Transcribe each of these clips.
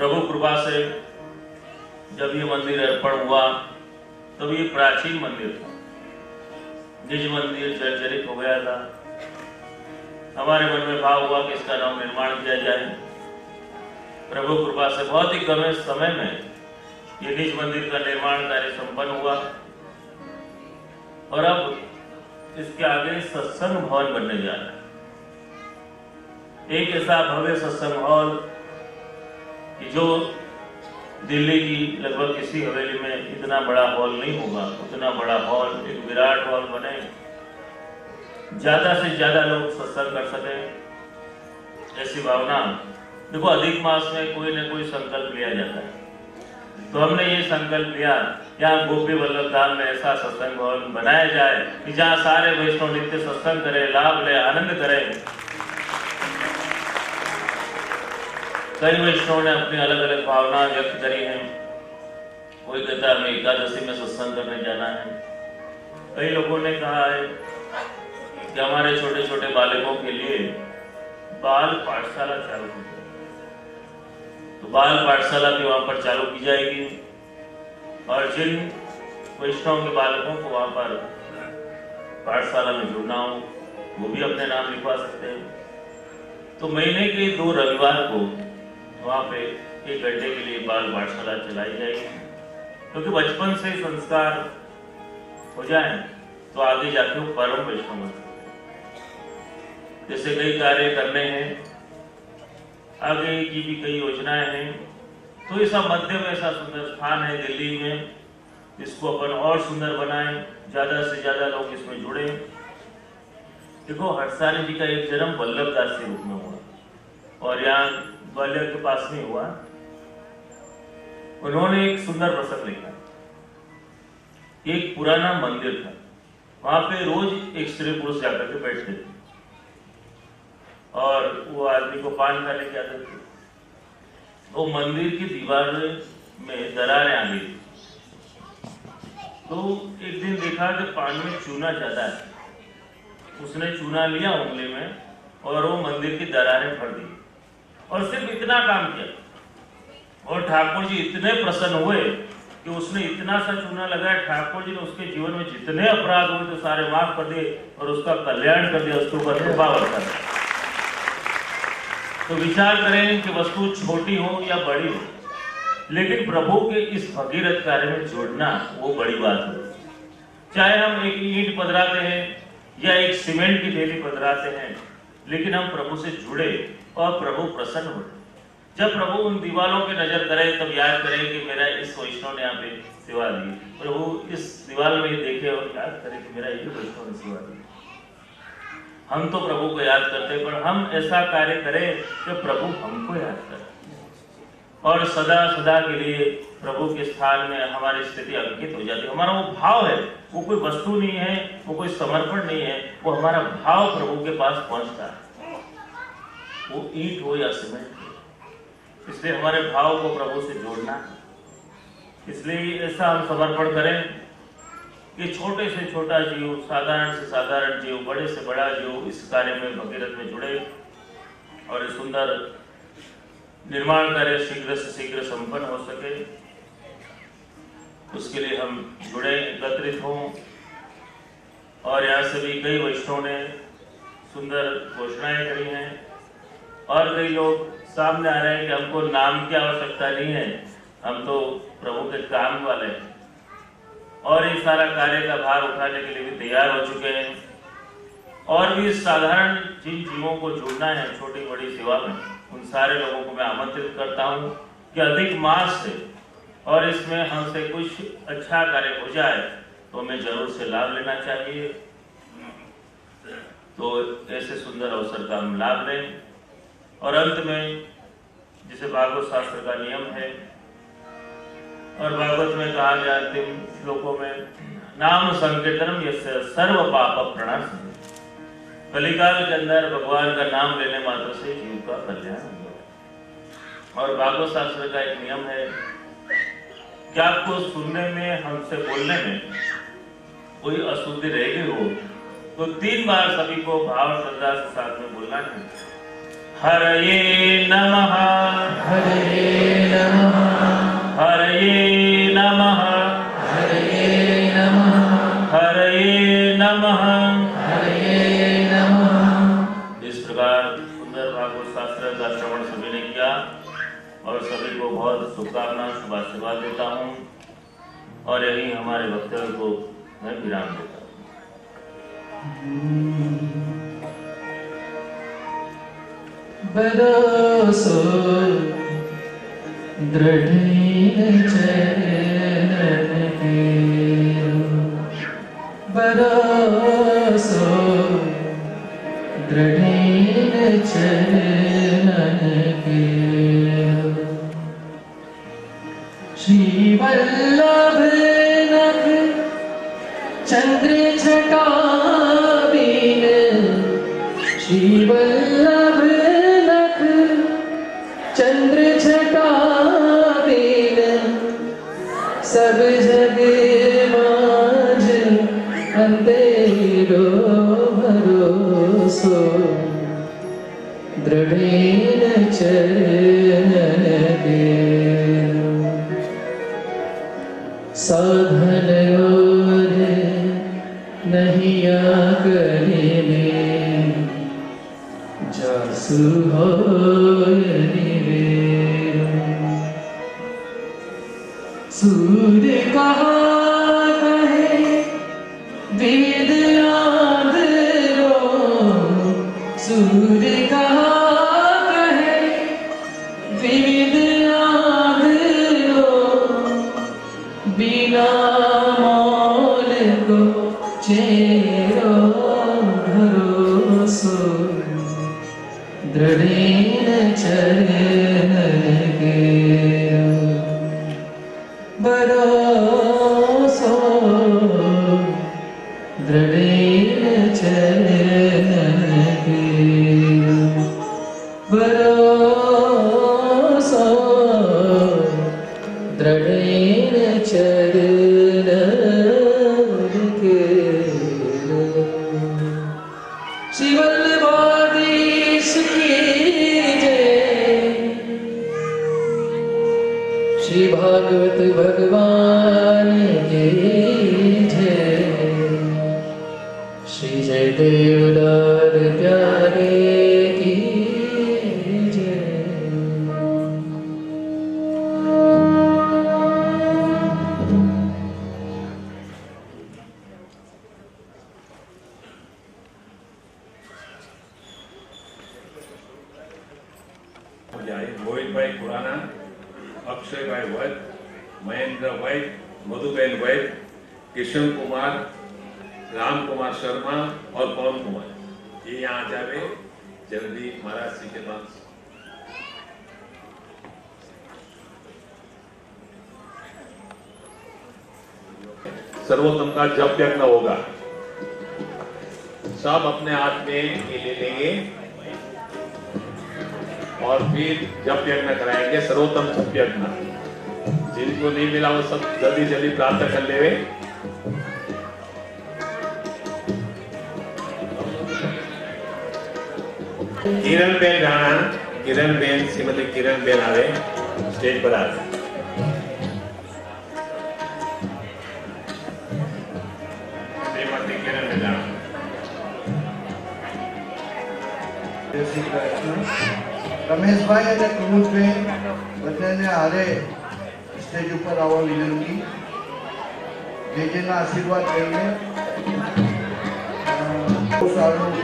प्रभु कृपा से जब ये मंदिर अर्पण हुआ तब ये प्राचीन मंदिर था, निज मंदिर जर्जरित हो गया था। हमारे मन में भाव हुआ कि इसका नव निर्माण किया जाए। प्रभु कृपा से बहुत ही कम समय में ये निज मंदिर का निर्माण कार्य संपन्न हुआ और अब इसके आगे सत्संग भवन बनने जा रहा है। एक ऐसा भव्य सत्संग हॉल कि जो दिल्ली की लगभग किसी हवेली में इतना बड़ा हॉल नहीं होगा, उतना बड़ा हॉल, एक विराट हॉल बने, ज्यादा से ज्यादा लोग सत्संग कर सके, ऐसी भावना। देखो, अधिक मास में कोई न कोई संकल्प लिया जाता है, तो हमने ये संकल्प लिया यहाँ गोपी वल्लभ धाम में ऐसा सत्संग भवन बनाया जाए कि जहाँ सारे वैष्णव नित्य सत्संग करें, लाभ ले, आनंद करें। कई वैष्णव ने अपनी अलग अलग भावना व्यक्त करी है। कोई कहता है हमें एकादशी में सत्संग करने जाना है। कई लोगों ने कहा है कि हमारे छोटे छोटे बालकों के लिए बाल पाठशाला चालू की जाए, तो बाल पाठशाला भी वहां पर चालू की जाएगी और जिन वैष्णव के बालकों को वहां पर पाठशाला में जुड़ना हो वो भी अपने नाम लिखवा सकते हैं। तो महीने के 2 रविवार को वहां पे 1 घंटे के लिए बाल पाठशाला चलाई जाएगी, क्योंकि बचपन से संस्कार हो जाए तो आगे जाके वो परम वैष्णव बन सकते हैं। जैसे कई कार्य करने हैं, आगे की भी कई योजनाएं हैं, तो ऐसा मध्य में ऐसा सुंदर स्थान है दिल्ली में, इसको अपन और सुंदर बनाएं, ज्यादा से ज्यादा लोग इसमें जुड़े। देखो, हरसानी जी का एक जन्म वल्लभदास के रूप में हुआ और यहाँ ग्वालियर के पास नहीं हुआ। उन्होंने एक सुंदर प्रसंग लिखा। एक पुराना मंदिर था, वहां पे रोज एक स्त्री पुरुष जाकर के बैठते थे और वो आदमी को पान खाने की आदत थी। वो मंदिर की दीवार में दरारें आ गई, तो एक दिन देखा कि पान में चूना ज्यादा है। उसने चूना लिया उंगली में और वो मंदिर की दरारें भर दी और सिर्फ इतना काम किया और ठाकुर जी इतने प्रसन्न हुए कि उसने इतना सा चूना लगाया, ठाकुर जी ने उसके जीवन में जितने अपराध हुए तो सारे माफ कर दिए और उसका कल्याण कर दिया, उसके ऊपर कृपा बरसा। तो विचार करें कि वस्तु छोटी हो या बड़ी हो, लेकिन प्रभु के इस भगीरथ कार्य में जोड़ना वो बड़ी बात है। चाहे हम एक ईंट पधराते हैं या एक सीमेंट की थैली पधराते हैं, लेकिन हम प्रभु से जुड़े और प्रभु प्रसन्न हो। जब प्रभु उन दीवालों पे नजर करे तब याद करें कि मेरा इस वैष्णव ने यहाँ पे सेवा दी। प्रभु इस दीवाल में देखे और याद करें कि मेरा ये वैष्णव ने सेवा दी। हम तो प्रभु को याद करते हैं, पर हम ऐसा कार्य करें कि प्रभु हमको याद करे और सदा सदा के लिए प्रभु के स्थान में हमारी स्थिति अंकित हो जाती है। हमारा वो भाव है, वो कोई वस्तु नहीं है, वो कोई समर्पण नहीं है, वो हमारा भाव प्रभु के पास पहुंचता है, वो ईंट हो या सीमेंट हो। इसलिए हमारे भाव को प्रभु से जोड़ना है। इसलिए ऐसा हम समर्पण करें कि छोटे से छोटा जीव, साधारण से साधारण जीव, बड़े से बड़ा जीव इस कार्य में भगीरथ में जुड़े और इस सुंदर निर्माण कार्य शीघ्र से शीघ्र संपन्न हो सके, उसके लिए हम जुड़े, एकत्रित हों। और यहाँ से भी कई वैष्णव ने सुंदर घोषणाएं करी हैं और कई लोग सामने आ रहे हैं कि हमको नाम की आवश्यकता नहीं है, हम तो प्रभु के काम वाले हैं और ये सारा कार्य का भार उठाने के लिए भी तैयार हो चुके हैं। और भी साधारण जिन जीवों को जुड़ना है छोटी बड़ी सेवा में, उन सारे लोगों को मैं आमंत्रित करता हूँ कि अधिक मास से और इसमें हमसे कुछ अच्छा कार्य हो जाए तो हमें जरूर से लाभ लेना चाहिए। तो ऐसे सुंदर अवसर का हम लाभ लें। और अंत में जिसे भागवत शास्त्र का नियम है और भागवत में कहा गया अंतिम श्लोकों में, नाम संकीर्तनम यस्य सर्व पाप प्रणाशनम। कलिकाल के अंदर भगवान का नाम लेने मात्र से जीव का कल्याण होगा। और भागवत शास्त्र का एक नियम है कि आपको सुनने में, हमसे बोलने में कोई अशुद्धि रह गई हो तो 3 बार सभी को भाव श्रद्धा के साथ में बोलना है। हरये नमः, हरये और सभी को बहुत शुभकामना शुभाशीर्वाद देता हूँ और यही हमारे वक्तव्य को मैं विराम देता हूँ। बरसो दृढ़ चरण के, बरसो दृढ़ चरण के। श्री वल्लभ नख चंद्र छटा बीन, श्री वल्लभ नख चंद्र छटा बीन, सब जग मांझ अंधेरो भरोसो दृढ़ चरण के। साधन और नहीं आकरिने, जासु होय निवेरो। सूर्य कहा कहे वेद आदरो, सूर्य कहा कहे वेद आदरो, बिना मोल को चेरो भरोसो दृढ़ चरण के। भरोसो दृढ़ चरण के, भरोसो दृढ़ चरण के। श्री वल्लभाधीश की जय, श्री भागवत भगवान की जय, श्री जयदेव लाल प्यारे की जय। મોહિતભાઈ ખુરાના, અક્ષયભાઈ વૈદ, મહેન્દ્ર વૈદ, મધુબેન વૈદ, किशन कुमार, राम कुमार शर्मा और पवन कुमार, ये यहाँ जावे जल्दी महाराज जी के पास। सर्वोत्तम का जप यज्ञ होगा, सब अपने हाथ में ये ले लेंगे और फिर जप यज्ञ कराएंगे, सर्वोत्तम जप यज्ञ। जिनको नहीं मिला वो सब जल्दी जल्दी प्रार्थना कर ले। किरण बेन राणा, किरण बेन, श्रीमती किरण बेन आवे स्टेज पर आवे। श्रीमती किरण बेन राणा। जय श्री कृष्ण। रमेशभाई અને કુમુદભાઈ બંનેને હારે સ્ટેજ ઉપર આવવા વિનંતી। જેના આશીર્વાદ લઈને બહુ સારું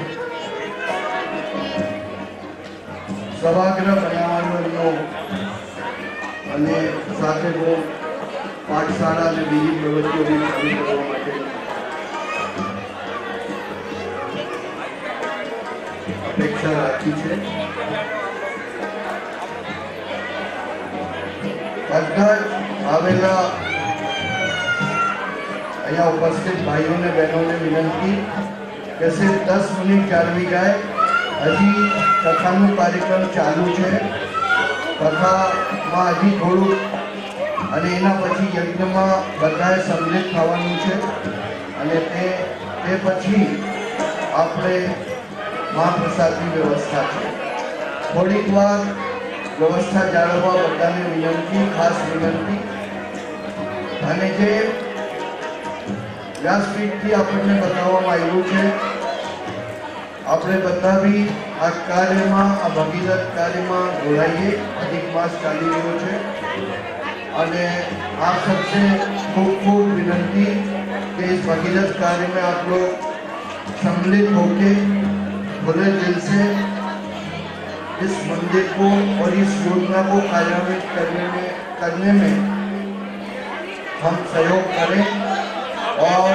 સભાગૃહ બનાવવાનો અને સાથે બહુ પાઠશાળા અને બીજી પ્રવૃત્તિઓને ચાલુ કરવા માટે અપેક્ષા રાખી છે। બધા આવેલા અહીંયા ઉપસ્થિત ભાઈઓને બહેનોને વિનંતી કે સિર્ફ 10 મિનિટ ચાલવી જાય। હજી કથાનો કાર્યક્રમ ચાલુ છે, કથામાં હજી થોડું અને એના પછી યજ્ઞમાં બધાએ સંમિલિત થવાનું છે અને તે પછી આપણે મહાપ્રસાદની વ્યવસ્થા છે। થોડીક વાર व्यवस्था जाळववा बधाने विनंती, खास विनंती। અને જે વ્યાસપીઠથી આપણને બતાવવામાં આવ્યું છે, આપણે બધા બી આ કાર્યમાં, આ ભગીરથ કાર્યમાં જોડાઈએ। अधिक मास ચાલી રહ્યો છે અને आप सबसे खूब खूब विनती कि इस भगीरथ कार्य में आप लोग सम्मिलित होके खुले दिल से इस मंदिर को और इस योजना को कार्यान्वित करने में हम सहयोग करें। और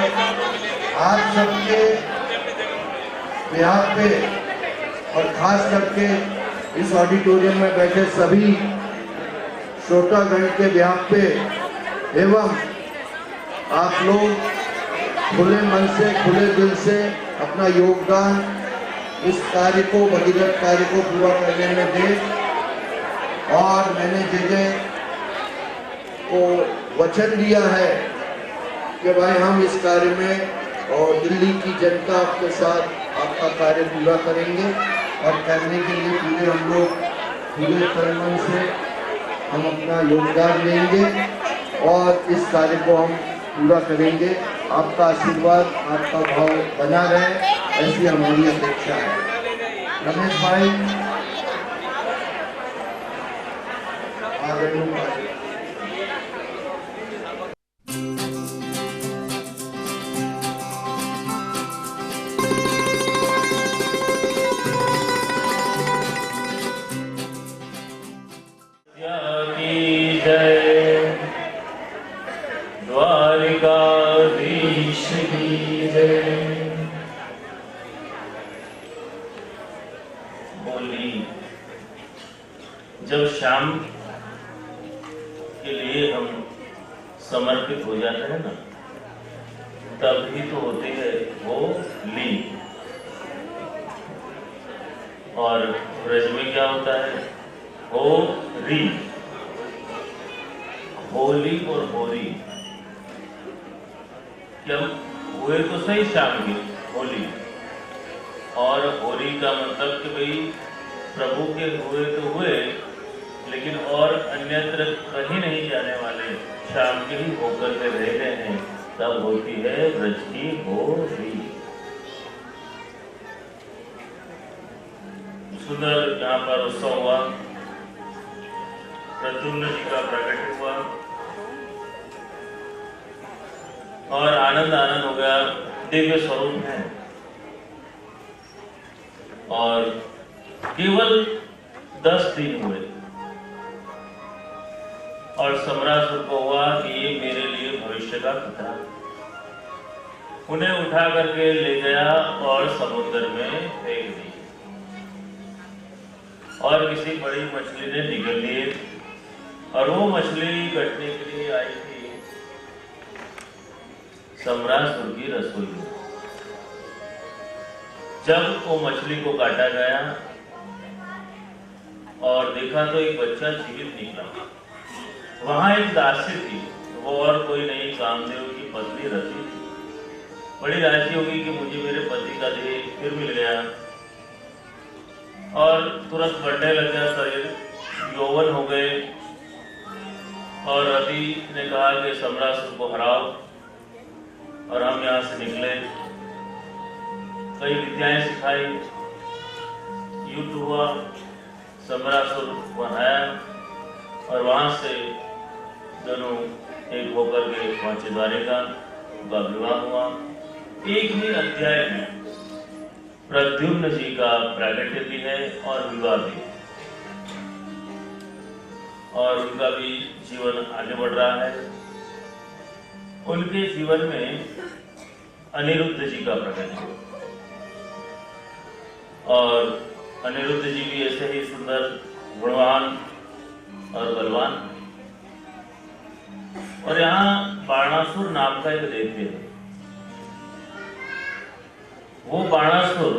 आप सबके बिहार पे और खास करके इस ऑडिटोरियम में बैठे सभी श्रोतागण के बिहार पे एवं आप लोग खुले मन से, खुले दिल से अपना योगदान इस कार्य को, भगीरथ कार्य को पूरा करने में दें। और मैंने जगह को वचन दिया है कि भाई हम इस कार्य में और दिल्ली की जनता के साथ आपका कार्य पूरा करेंगे और करने के लिए पूरे हम लोग पूरे तन मन से हम अपना योगदान देंगे और इस कार्य को हम पूरा करेंगे। आपका आशीर्वाद, आपका भाव बना रहे, ऐसी हमारी अपेक्षा है। रमेश भाई आगे द्वारिकाधीश की जय। होली जब शाम के लिए हम समर्पित हो जाते हैं ना, तब ही तो होती है होली। और ब्रज में क्या होता है? होरी, होली और होरी। जब हुए तो सही शाम की होली, और होली का मतलब कि भाई प्रभु के हुए तो हुए, लेकिन और अन्यत्र कहीं नहीं जाने वाले, शाम के ही होकर के रह गए हैं, तब होती है ब्रज की होली। सुंदर यहाँ पर उत्सव हुआ, प्रद्युम्न जी का प्रकट हुआ और आनंद आनंद हो गया। दिव्य स्वरूप है और केवल 10 दिन हुए और सम्रासुर को हुआ कि ये मेरे लिए भविष्य का खतरा। उन्हें उठा करके ले गया और समुद्र में फेंक दी और किसी बड़ी मछली ने निगल लिए और वो मछली कटने के लिए आई थी सम्रासुर की रसोई में। जब वो मछली को काटा गया और देखा तो एक बच्चा जीवित निकला। वहां एक दासी थी, वो और कोई नहीं, कामदेव की पत्नी रति थी। बड़ी राजी होगी कि मुझे मेरे पति का देह फिर मिल गया और तुरंत बढ़ने लग गया शरीर, यौवन हो गए। और रति ने कहा कि सम्रासुर को हराओ और हम यहाँ से निकले। कई विद्याएं सिखाई, युद्ध हुआ, सम्रासुर को हराया और वहां से दोनों एक होकर के पहुंचे द्वारिका। उनका विवाह हुआ। एक ही अध्याय में प्रद्युम्न जी का प्रागट्य भी है और विवाह भी, और उनका भी जीवन आगे बढ़ रहा है। उनके जीवन में अनिरुद्ध जी का प्रकट हुआ और अनिरुद्ध जी भी ऐसे ही सुंदर, गुणवान और बलवान। और यहाँ बाणासुर नाम का एक दैत्य है। वो बाणासुर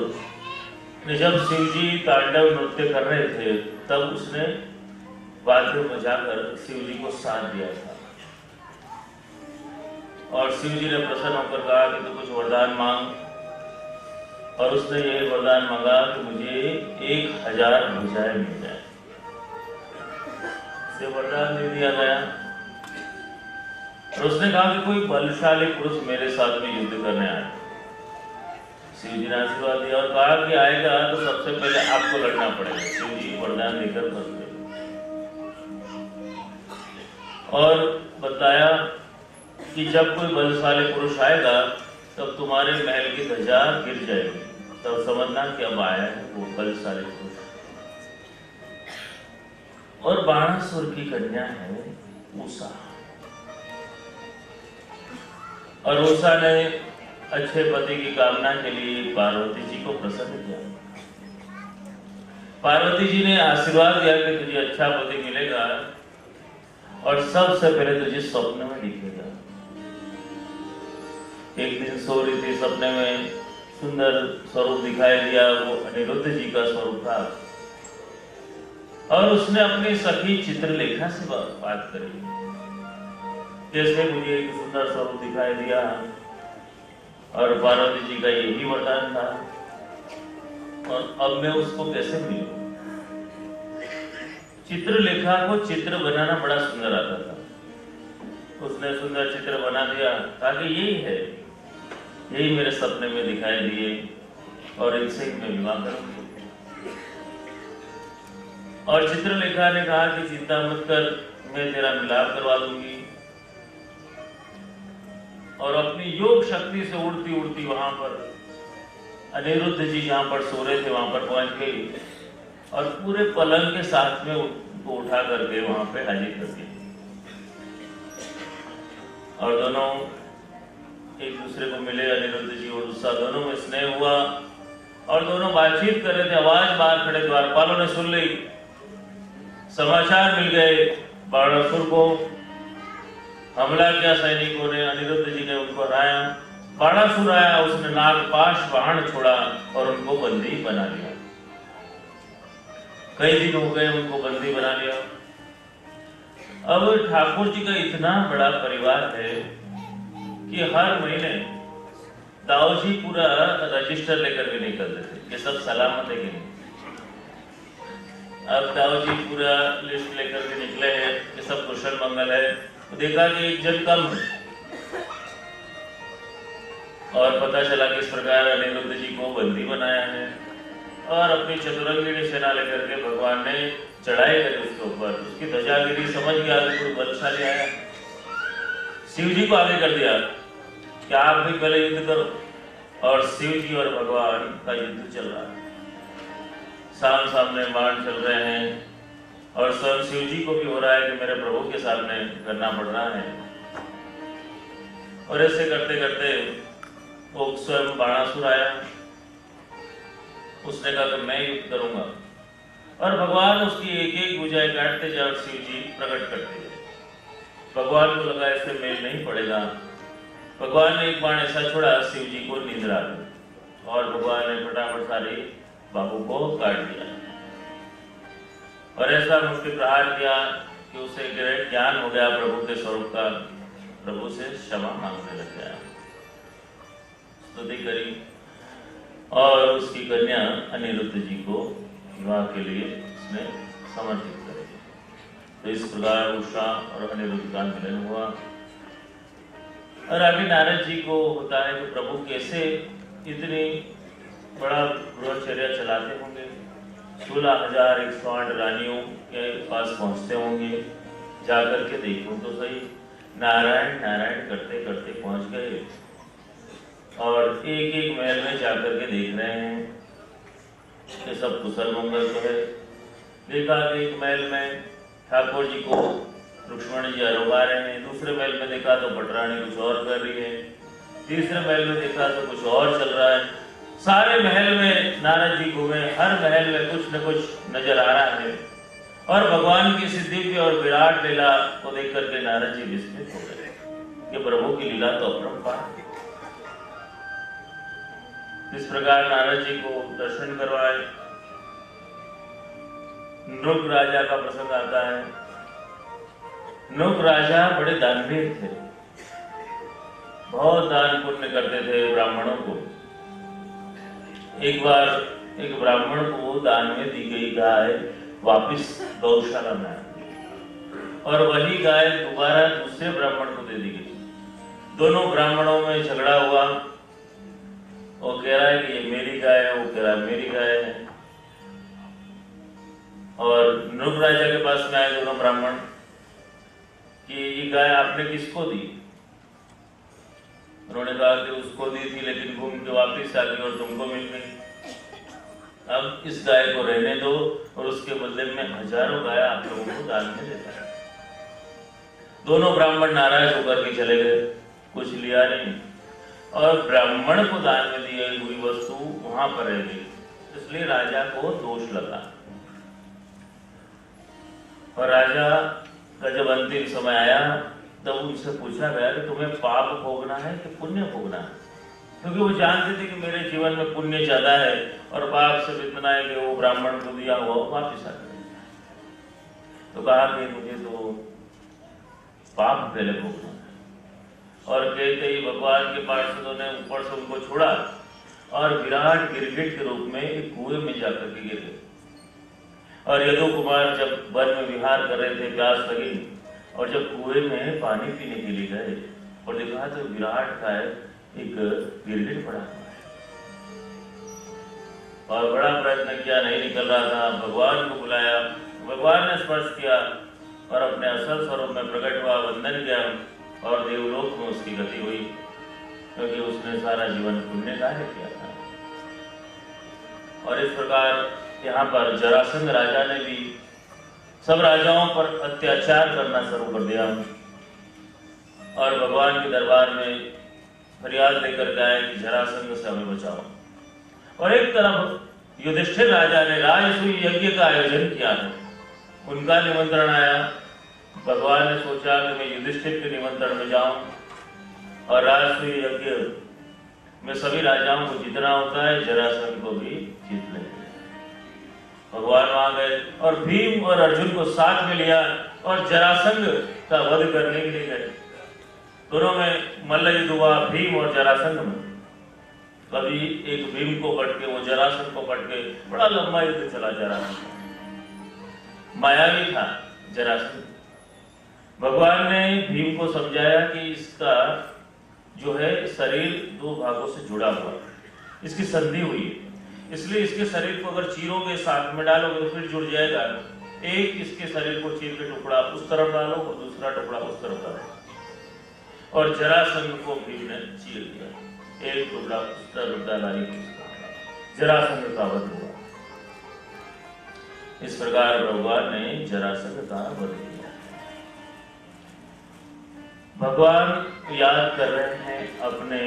ने जब शिव जी तांडव नृत्य कर रहे थे, तब उसने वाद्य बजाकर शिव जी को साथ दिया था और शिव जी ने प्रसन्न होकर कहा कि तू कुछ वरदान मांग, और उसने यह वरदान मांगा कि मुझे 1000 भुजाएं मिल जाए। से वरदान दे दिया गया और उसने कहा कि कोई बलशाली पुरुष मेरे साथ में युद्ध करने आए। शिव जी ने आशीर्वाद दिया और कहा कि आएगा तो सबसे पहले आपको लड़ना पड़ेगा। शिव जी वरदान देकर फंस गए और बताया कि जब कोई बलशाली पुरुष आएगा तब तुम्हारे महल की ध्वजा गिर जाएगी, तब समझना कि अब आया है वो बलशाली पुरुष। और बाणासुर की कन्या है उषा, और उषा ने अच्छे पति की कामना के लिए पार्वती जी को प्रसन्न किया। पार्वती जी ने आशीर्वाद दिया कि तुझे अच्छा पति मिलेगा और सबसे पहले तुझे स्वप्न में दिखेगा। एक दिन सो रही थी, सपने में सुंदर स्वरूप दिखाई दिया, वो अनिरुद्ध जी का स्वरूप था और उसने अपनी सखी चित्रलेखा से बात करी, जैसे मुझे एक सुंदर स्वरूप दिखाई दिया और पार्वती जी का यही वरदान था और अब मैं उसको कैसे मिलूं। चित्रलेखा को चित्र बनाना बड़ा सुंदर आता था, उसने सुंदर चित्र बना दिया, कहा कि यही है, यही मेरे सपने में दिखाई दिए और इनसे ही मैं विवाह करूंगी। और चित्रलेखा ने कहा कि चिंता मत कर, मैं तेरा मिलाप करवा दूंगी। और अपनी योग शक्ति से उड़ती उड़ती वहां पर अनिरुद्ध जी जहां पर सो रहे थे वहां पर पहुंच गई और पूरे पलंग के साथ में उनको उठा करके वहां पे हाजिर कर दिया। और दोनों एक दूसरे को मिले, अनिरुद्ध जी और उषा, दोनों में स्नेह हुआ और दोनों बातचीत कर रहे थे। आवाज बाहर खड़े द्वारपालों ने सुन ली, समाचार मिल गए, बाणासुर को हमला किया सैनिकों ने, अनिरुद्ध जी ने उनको हराया। बाणासुर आया, उसने नागपाश बाण छोड़ा और उनको बंदी बना लिया। कई दिन हो गए उनको बंदी बना लिया। अब ठाकुर जी का इतना बड़ा परिवार है कि हर महीने दाऊ जी पूरा रजिस्टर लेकर के निकलते थे कि सब सलामत है कि नहीं। अब दाऊ जी पूरा लिस्ट लेकर के निकले हैं कि सब कुशल मंगल है, तो देखा कि एक जन कम है और पता चला कि इस प्रकार अनिरुद्ध जी को बंदी बनाया है और अपनी चतुरंगिणी सेना लेकर के भगवान ने चढ़ाई करी उसके ऊपर। उसकी ध्वजा गिरी, समझ गया कि कोई बलशाली आया, शिव जी को आगे कर दिया कि आप भी पहले युद्ध करो। और शिव जी और भगवान का युद्ध चल रहा है, साम सामने बाण चल रहे हैं और स्वयं शिव जी को भी हो रहा है कि मेरे प्रभु के सामने करना पड़ रहा है। और ऐसे करते करते वो स्वयं बाणासुर आया, उसने कहा कि मैं युद्ध करूंगा और भगवान उसकी एक एक भुजाएं काटते जाए और शिव जी प्रकट करते जाए। भगवान को लगा इससे मेल नहीं पड़ेगा, भगवान ने एक बाण ऐसा छोड़ा, शिव जी को नींद आ गई और भगवान ने फटाफट सारे बाबू को काट दिया और ऐसा मुक्ति प्रहार किया कि उसे ग्रह ज्ञान हो गया प्रभु के स्वरूप का, प्रभु से क्षमा मांगने लग गया, स्तुति करी और उसकी कन्या अनिरुद्ध जी को विवाह के लिए उसने समर्पित करी। तो इस प्रकार उषा और अनिरुद्ध का मिलन हुआ। और आगे नारद जी को होता है कि प्रभु कैसे इतनी बड़ा ब्रह्मचर्य चलाते होंगे, 16,108 रानियों के पास पहुंचते होंगे, जाकर के देखो तो सही, नारायण नारायण करते करते पहुंच गए और एक एक महल में जाकर के देख रहे हैं कि सब कुशल मंगल तो है। देखा कि एक महल में ठाकुर जी को लक्ष्मण जी आरोगा रहे हैं, दूसरे महल में देखा तो पटरानी कुछ और कर रही है, तीसरे महल में देखा तो कुछ और चल रहा है। सारे महल में नारद जी घूमे, हर महल में कुछ न कुछ नजर आ रहा है और भगवान की सिद्धि और विराट लीला को देख करके नारद जी विस्मित हो गए कि प्रभु की लीला तो अपरंपार। इस प्रकार नारद जी को दर्शन करवाए। नृप राजा का प्रसंग आता है। नृप राजा बड़े दानवीर थे, बहुत दान पुण्य करते थे ब्राह्मणों को। एक बार एक ब्राह्मण को दान में दी गई गाय वापिस गौशाला में आई और वही गाय दोबारा दूसरे ब्राह्मण को दे दी गई। दोनों ब्राह्मणों में झगड़ा हुआ वो कह रहा है कि ये मेरी गाय है, वो कह रहा है मेरी गाय है। और नृप राजा के पास में आए दोनों ब्राह्मण कि ये गाय आपने किसको दी? उन्होंने कहा कि उसको दी थी, लेकिन घूम के वापिस आ गई और तुमको मिल गई। अब इस गाय को रहने दो और उसके बदले में हजारों गाय आप लोगों को दान में देता है। दोनों ब्राह्मण नाराज होकर के चले गए, कुछ लिया नहीं, और ब्राह्मण को दान में दी हुई वस्तु वहां पर रह गई। इसलिए राजा को दोष लगा और राजा का जब अंतिम समय आया तब उनसे पूछा गया कि तुम्हें पाप भोगना है कि पुण्य भोगना है? क्योंकि वो जानते थे कि मेरे जीवन में पुण्य ज्यादा है और पाप से इतना है कि वो ब्राह्मण को दिया हुआ वापिस आ गया। तो कहा कि मुझे तो पाप पहले भोगना है। और कहते ही भगवान के पार्षदों ने ऊपर से उनको छोड़ा और विराट गिरगिट के रूप में एक कुएं में जाकर के गिर गए। और यदु कुमार जब वन में विहार कर रहे थे, प्यास लगी, और जब कुएं में पानी पीने के लिए गए और देखा तो विराट का एक गिरगिट पड़ा हुआ है और बड़ा प्रयत्न किया, नहीं निकल रहा था। भगवान को बुलाया, भगवान ने स्पर्श किया और अपने असल स्वरूप में प्रकट हुआ, वंदन किया और देवलोक में उसकी गति हुई, क्योंकि उसने सारा जीवन पुण्य कार्य किया था। और इस प्रकार यहाँ पर जरासंध राजा ने भी सब राजाओं पर अत्याचार करना शुरू कर दिया और भगवान के दरबार में फरियाद लेकर के आए कि जरासंध से हमें बचाओ। और एक तरफ युधिष्ठिर राजा ने राजसूय यज्ञ का आयोजन किया है, उनका निमंत्रण आया। भगवान ने सोचा कि मैं युधिष्ठिर के निमंत्रण में जाऊं और राजसूय यज्ञ में सभी राजाओं को जीतना होता है, जरासंध को भी जीत लेंगे। भगवान वहां गए और भीम और अर्जुन को साथ में लिया और जरासंध का वध करने के लिए गए। दोनों में मल्ल युद्ध हुआ, भीम और जरासंध में। कभी एक भीम को कट के वो जरासंध को कट के बड़ा लंबा युद्ध चला। जरासंध मायावी था जरासंध। भगवान ने भीम को समझाया कि इसका जो है शरीर दो भागों से जुड़ा हुआ है, इसकी संधि हुई है, इसलिए इसके शरीर को अगर चीरोगे साथ में डालोगे तो फिर जुड़ जाएगा। एक इसके शरीर को चीर के टुकड़ा उस तरफ डालो और दूसरा टुकड़ा उस तरफ डालो। और जरासंध को भीम ने चीर दिया, एक टुकड़ा उस तरफ डाला, जरासंध का वध हुआ। इस प्रकार भगवान ने जरासंध का वध किया। भगवान याद कर रहे हैं अपने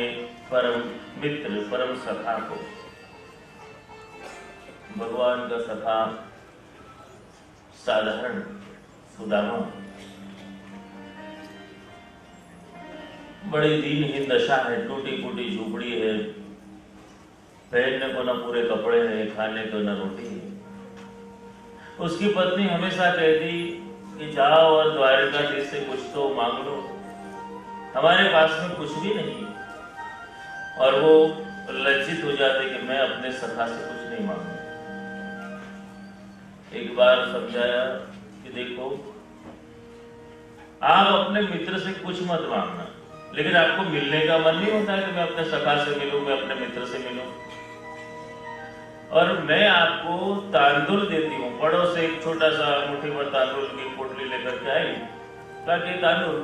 परम मित्र, परम सखा को। भगवान का सखा साधारण सुदामा बड़ी दीनहीन दशा है, टूटी फूटी झोपड़ी है, पहनने को न पूरे कपड़े हैं, खाने को न रोटी है। उसकी पत्नी हमेशा कहती कि जाओ और द्वारिकाधीश से कुछ तो मांग लो, हमारे पास में कुछ भी नहीं। और वो लज्जित हो जाते कि मैं अपने सखा से कुछ नहीं मांगू। एक बार समझाया कि देखो, आप अपने मित्र से कुछ मत मांगना, लेकिन आपको मिलने का मन नहीं होता कि मैं अपने सखा से मिलूं, मैं अपने मित्र से मिलूं। और मैं आपको तांदुल देती हूँ, बड़ों से एक छोटा सा मुट्ठी भर तांदुल की पोटली लेकर के आई, ताकि तांदुल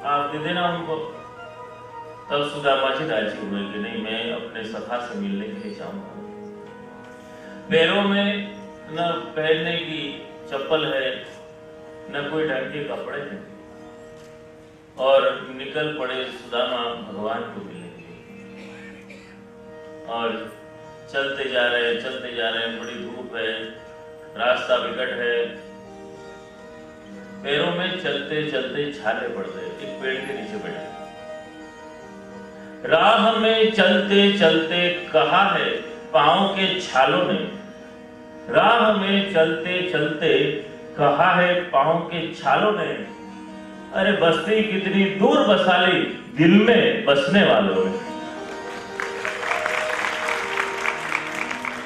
आप दे देना उनको। तब सुदामा जी राजी हुए कि नहीं, मैं अपने सखा से मिलने के लिए जाऊंगा। पैरों में न पहनने की चप्पल है, न कोई ढंग के कपड़े हैं, और निकल पड़े सुदामा भगवान को मिलने के लिए। और चलते जा रहे हैं, बड़ी धूप है, रास्ता विकट है, पैरों में चलते चलते छाले पड़ गए, एक पेड़ के नीचे बैठे। राह में चलते चलते कहा है पांव के छालों ने, राह में चलते चलते कहा है पांव के छालों ने, अरे बस्ती कितनी दूर बसा ली दिल में बसने वालों ने।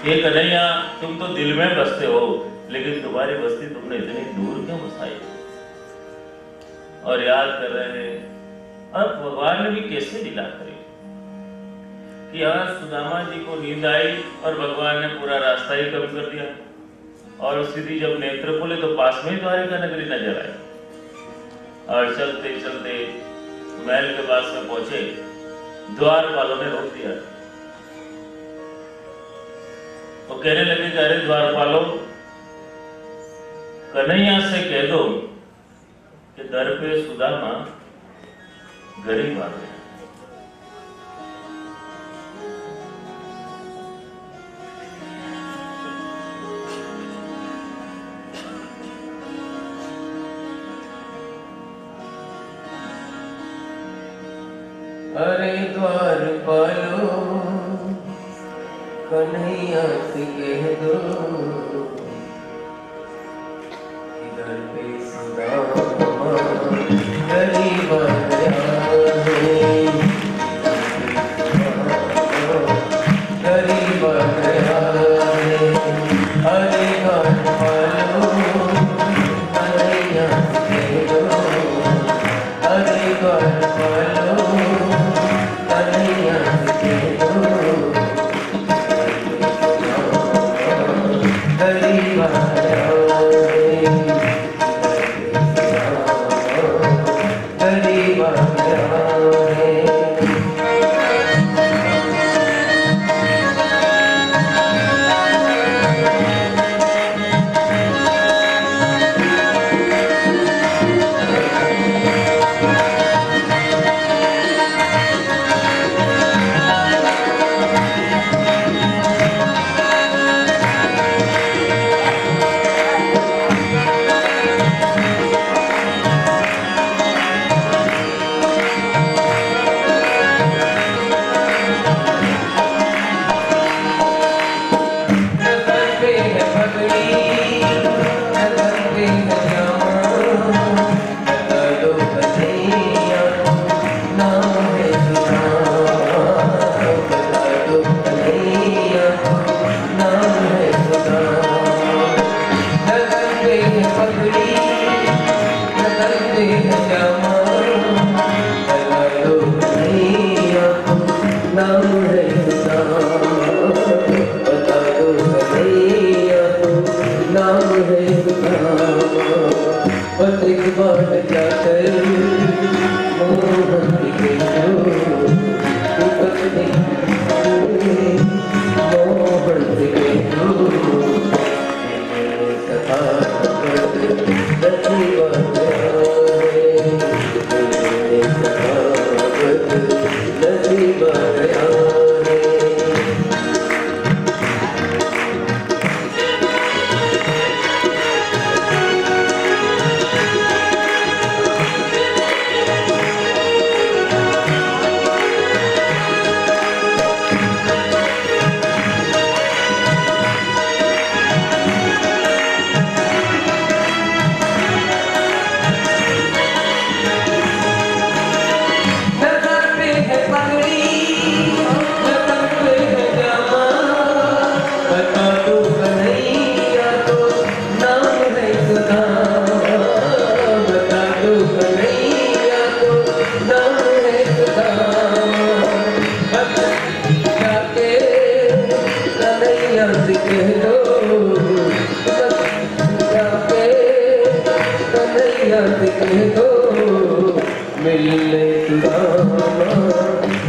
ये कन्हैया, तुम तो दिल में बसते हो, लेकिन तुम्हारी बस्ती तुमने इतनी दूर क्यों बसाई? और याद कर रहे हैं अब भगवान ने भी कैसे लीला करी कि यहाँ सुदामा जी को नींद आई और भगवान ने पूरा रास्ता ही कम कर दिया और स्थिति जब नेत्र खोले तो पास में ही द्वारिका नगरी नजर आई। और चलते चलते महल के पास में पहुंचे, द्वारपालों ने रोक दिया। वो कहने लगे कि अरे द्वारपालों, कन्हैया से कह दो कि दर पे सुदामा गरीब आ गए। अरे द्वारपालो, कन्हैया से कह दो इधर पे सुदामा गरीब आया है, गरीब आया है। अरे द्वारपालो, कन्हैया से कह दो, अरे द्वारपालो, कन्हैया से कह दो गरीब आया है, गरीब आया है। मिलने सुदामा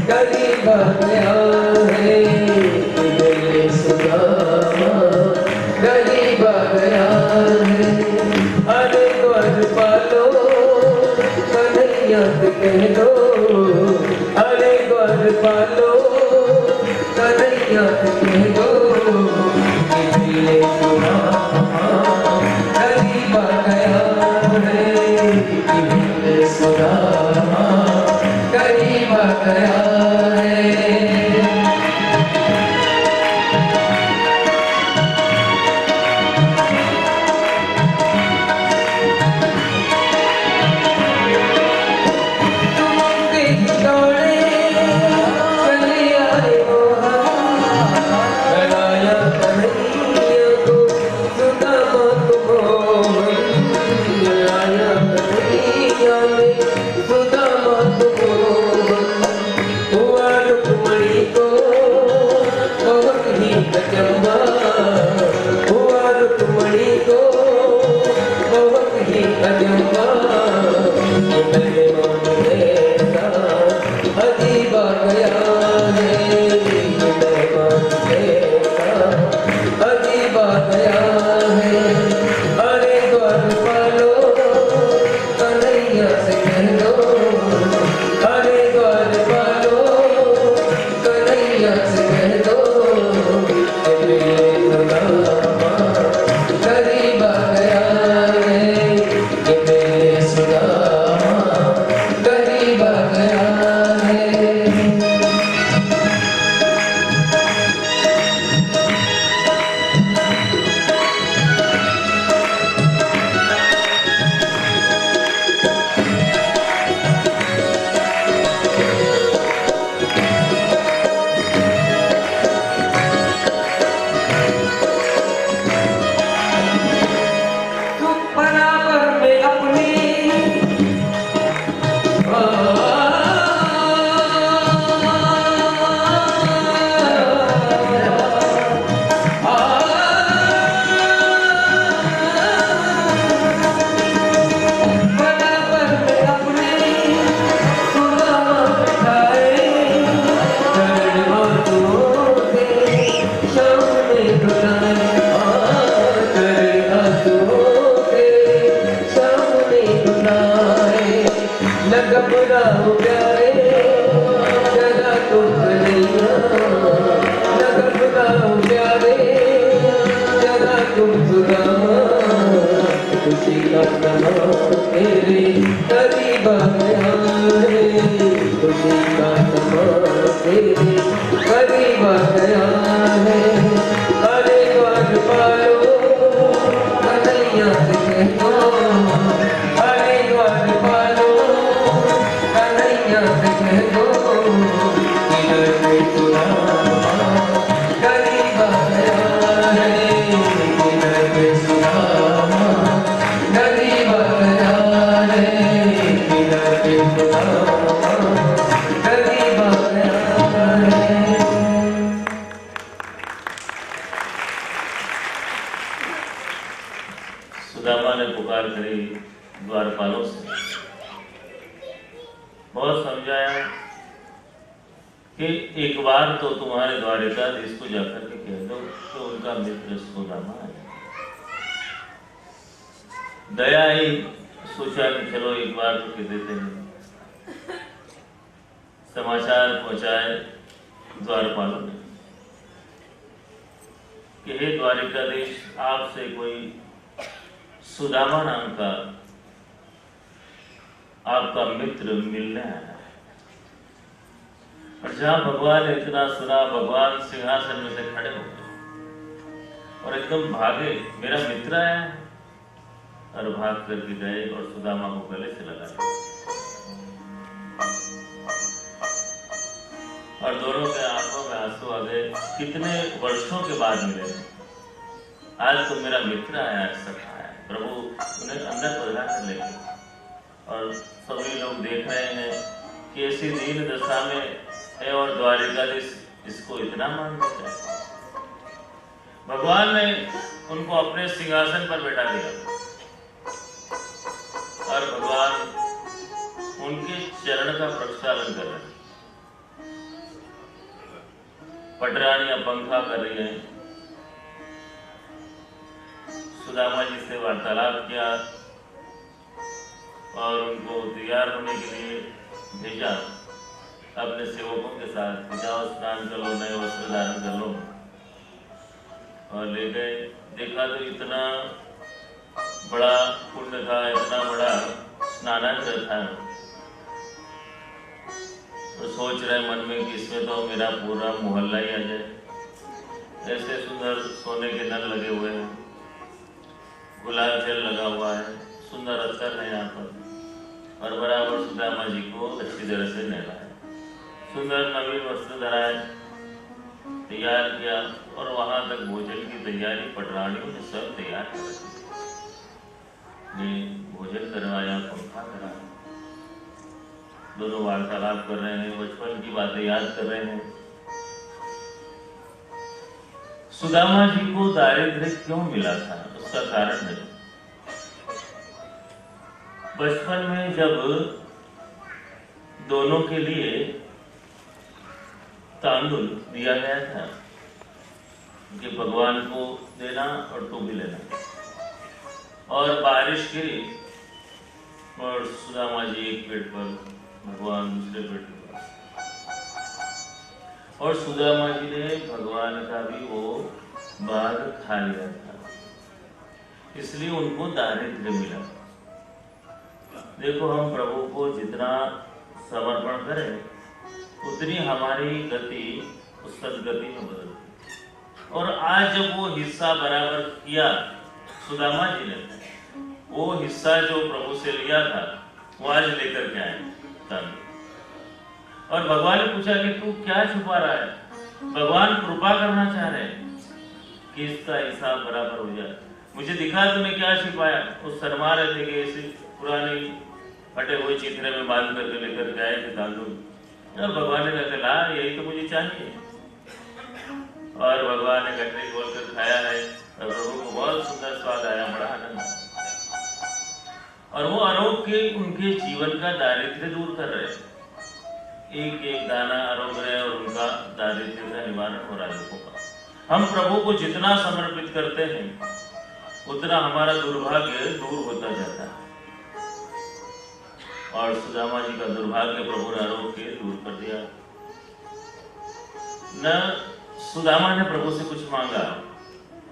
गरीब आया है, मिलने सुदामा गरीब आया है। अरे द्वारपालो, कन्हैया से कह दो, अरे द्वारपालो, कन्हैया से कह दो मिलने सुदामा गरीब आया है, मिलने सुदामा गरीब आया है। न घबराओ प्यारे जरा तुम कन्हैया, न घबराओ प्यारे जरा तुम सुदामा, खुशी का समा तेरे करीब आ गया है, खुशी का समा तेरे करीब आ गया है। अरे द्वार पालो कन्हैया से कहो, अरे द्वार पालो कन्हैया से कहो, किधर पे सुदामा करीब आ गया है, किधर पे सुदामा करीब आ गया है, किधर पे सुदामा करीब आ गया है। सुदामा ने पुकार करी द्वारपालों से, बहुत समझाया कि एक बार तो तुम्हारे द्वारिकाधीश को जाकर के कह दो कि उनका मित्र सुदामा है। दया ही सोचा कि चलो एक बार तो कह देते हैं। समाचार पहुंचाए द्वारपालों ने कि हे द्वारिकाधीश, आपसे कोई सुदामा नाम का आपका मित्र मिलने आया है। और जहां भगवान ने इतना सुना, भगवान सिंहासन में से खड़े हो गए और एकदम भागे, मेरा मित्र आया है, और भाग करके गए और सुदामा को गले से लगाया और दोनों के आंखों में आंसू आ गए। कितने वर्षों के बाद मिले, आज तो मेरा मित्र आया, सखा है। प्रभु उन्हें अंदर पधरा कर ले गए और सभी लोग देख रहे हैं कि ऐसी दीन दशा में है और द्वारिकाधीश इसको इतना मान देता है। भगवान ने उनको अपने सिंहासन पर बैठा दिया और भगवान उनके चरण का प्रक्षालन कर रहे हैं। पटरानियां पंखा कर रही हैं। सुदामा जी से वार्तालाप किया और उनको तैयार होने के लिए भेजा अपने सेवकों के साथ, जाओ स्नान कर लो, नए वस्त्र धारण कर लो, और ले गए। देखा तो इतना बड़ा कुंड था, इतना बड़ा स्नानागार था, तो सोच रहे मन में कि इसमें तो मेरा पूरा मोहल्ला ही आ जाए। ऐसे सुंदर सोने के नल लगे हुए हैं, गुलाब जल लगा हुआ है, सुंदर अत्तर है यहाँ पर, और बराबर सुदामा जी को अच्छी तरह से नहलाया, सुंदर नवीन वस्त्र धराए, तैयार किया और वहां तक भोजन की तैयारी पटरानियों ने सब तैयार कर रखी। भोजन करवाया, पंखा कराया, दोनों वार्तालाप कर रहे हैं, बचपन की बातें याद कर रहे हैं। सुदामा जी को दारिद्र्य क्यों मिला था, उसका कारण है, बचपन में जब दोनों के लिए तांदुल दिया गया था कि भगवान को देना और तू भी लेना, और बारिश गिरी और सुदामा जी एक पेड़ पर, भगवान दूसरे पेड़ पर, और सुदामा जी ने भगवान का भी वो बाग खा लिया था, इसलिए उनको दारिद्र्य मिला। देखो, हम प्रभु को जितना समर्पण करें उतनी हमारी गति उस सदगति में बदलती। और आज जब वो हिस्सा बराबर किया सुदामा जी ने, वो हिस्सा जो प्रभु से लिया था वो आज लेकर के आए तांदुल। और भगवान ने पूछा कि तू क्या छुपा रहा है? भगवान कृपा करना चाह रहे हैं कि इसका हिसाब बराबर हो जाए। मुझे दिखा तूने क्या छिपाया। वो शर्मा रहे थे कि ऐसी पुरानी फटे हुए चित्रे में बांध करके लेकर के आए थे तांदुल, और भगवान ने कहा ला यही तो मुझे चाहिए। और भगवान ने गठरी खोलकर खाया है और प्रभु को बहुत सुंदर स्वाद आया, बड़ा आनंद आया। और वो आरोग्य उनके जीवन का दारिद्र्य दूर कर रहे, एक एक दाना आरोग्य रहे और उनका दारिद्र्य का निवारण हो रहा है लोगों का। हम प्रभु को जितना समर्पित करते हैं उतना हमारा दुर्भाग्य दूर होता जाता है। और सुदामा जी का दुर्भाग्य प्रभु ने आरोप के दूर कर दिया। न सुदामा ने प्रभु से कुछ मांगा,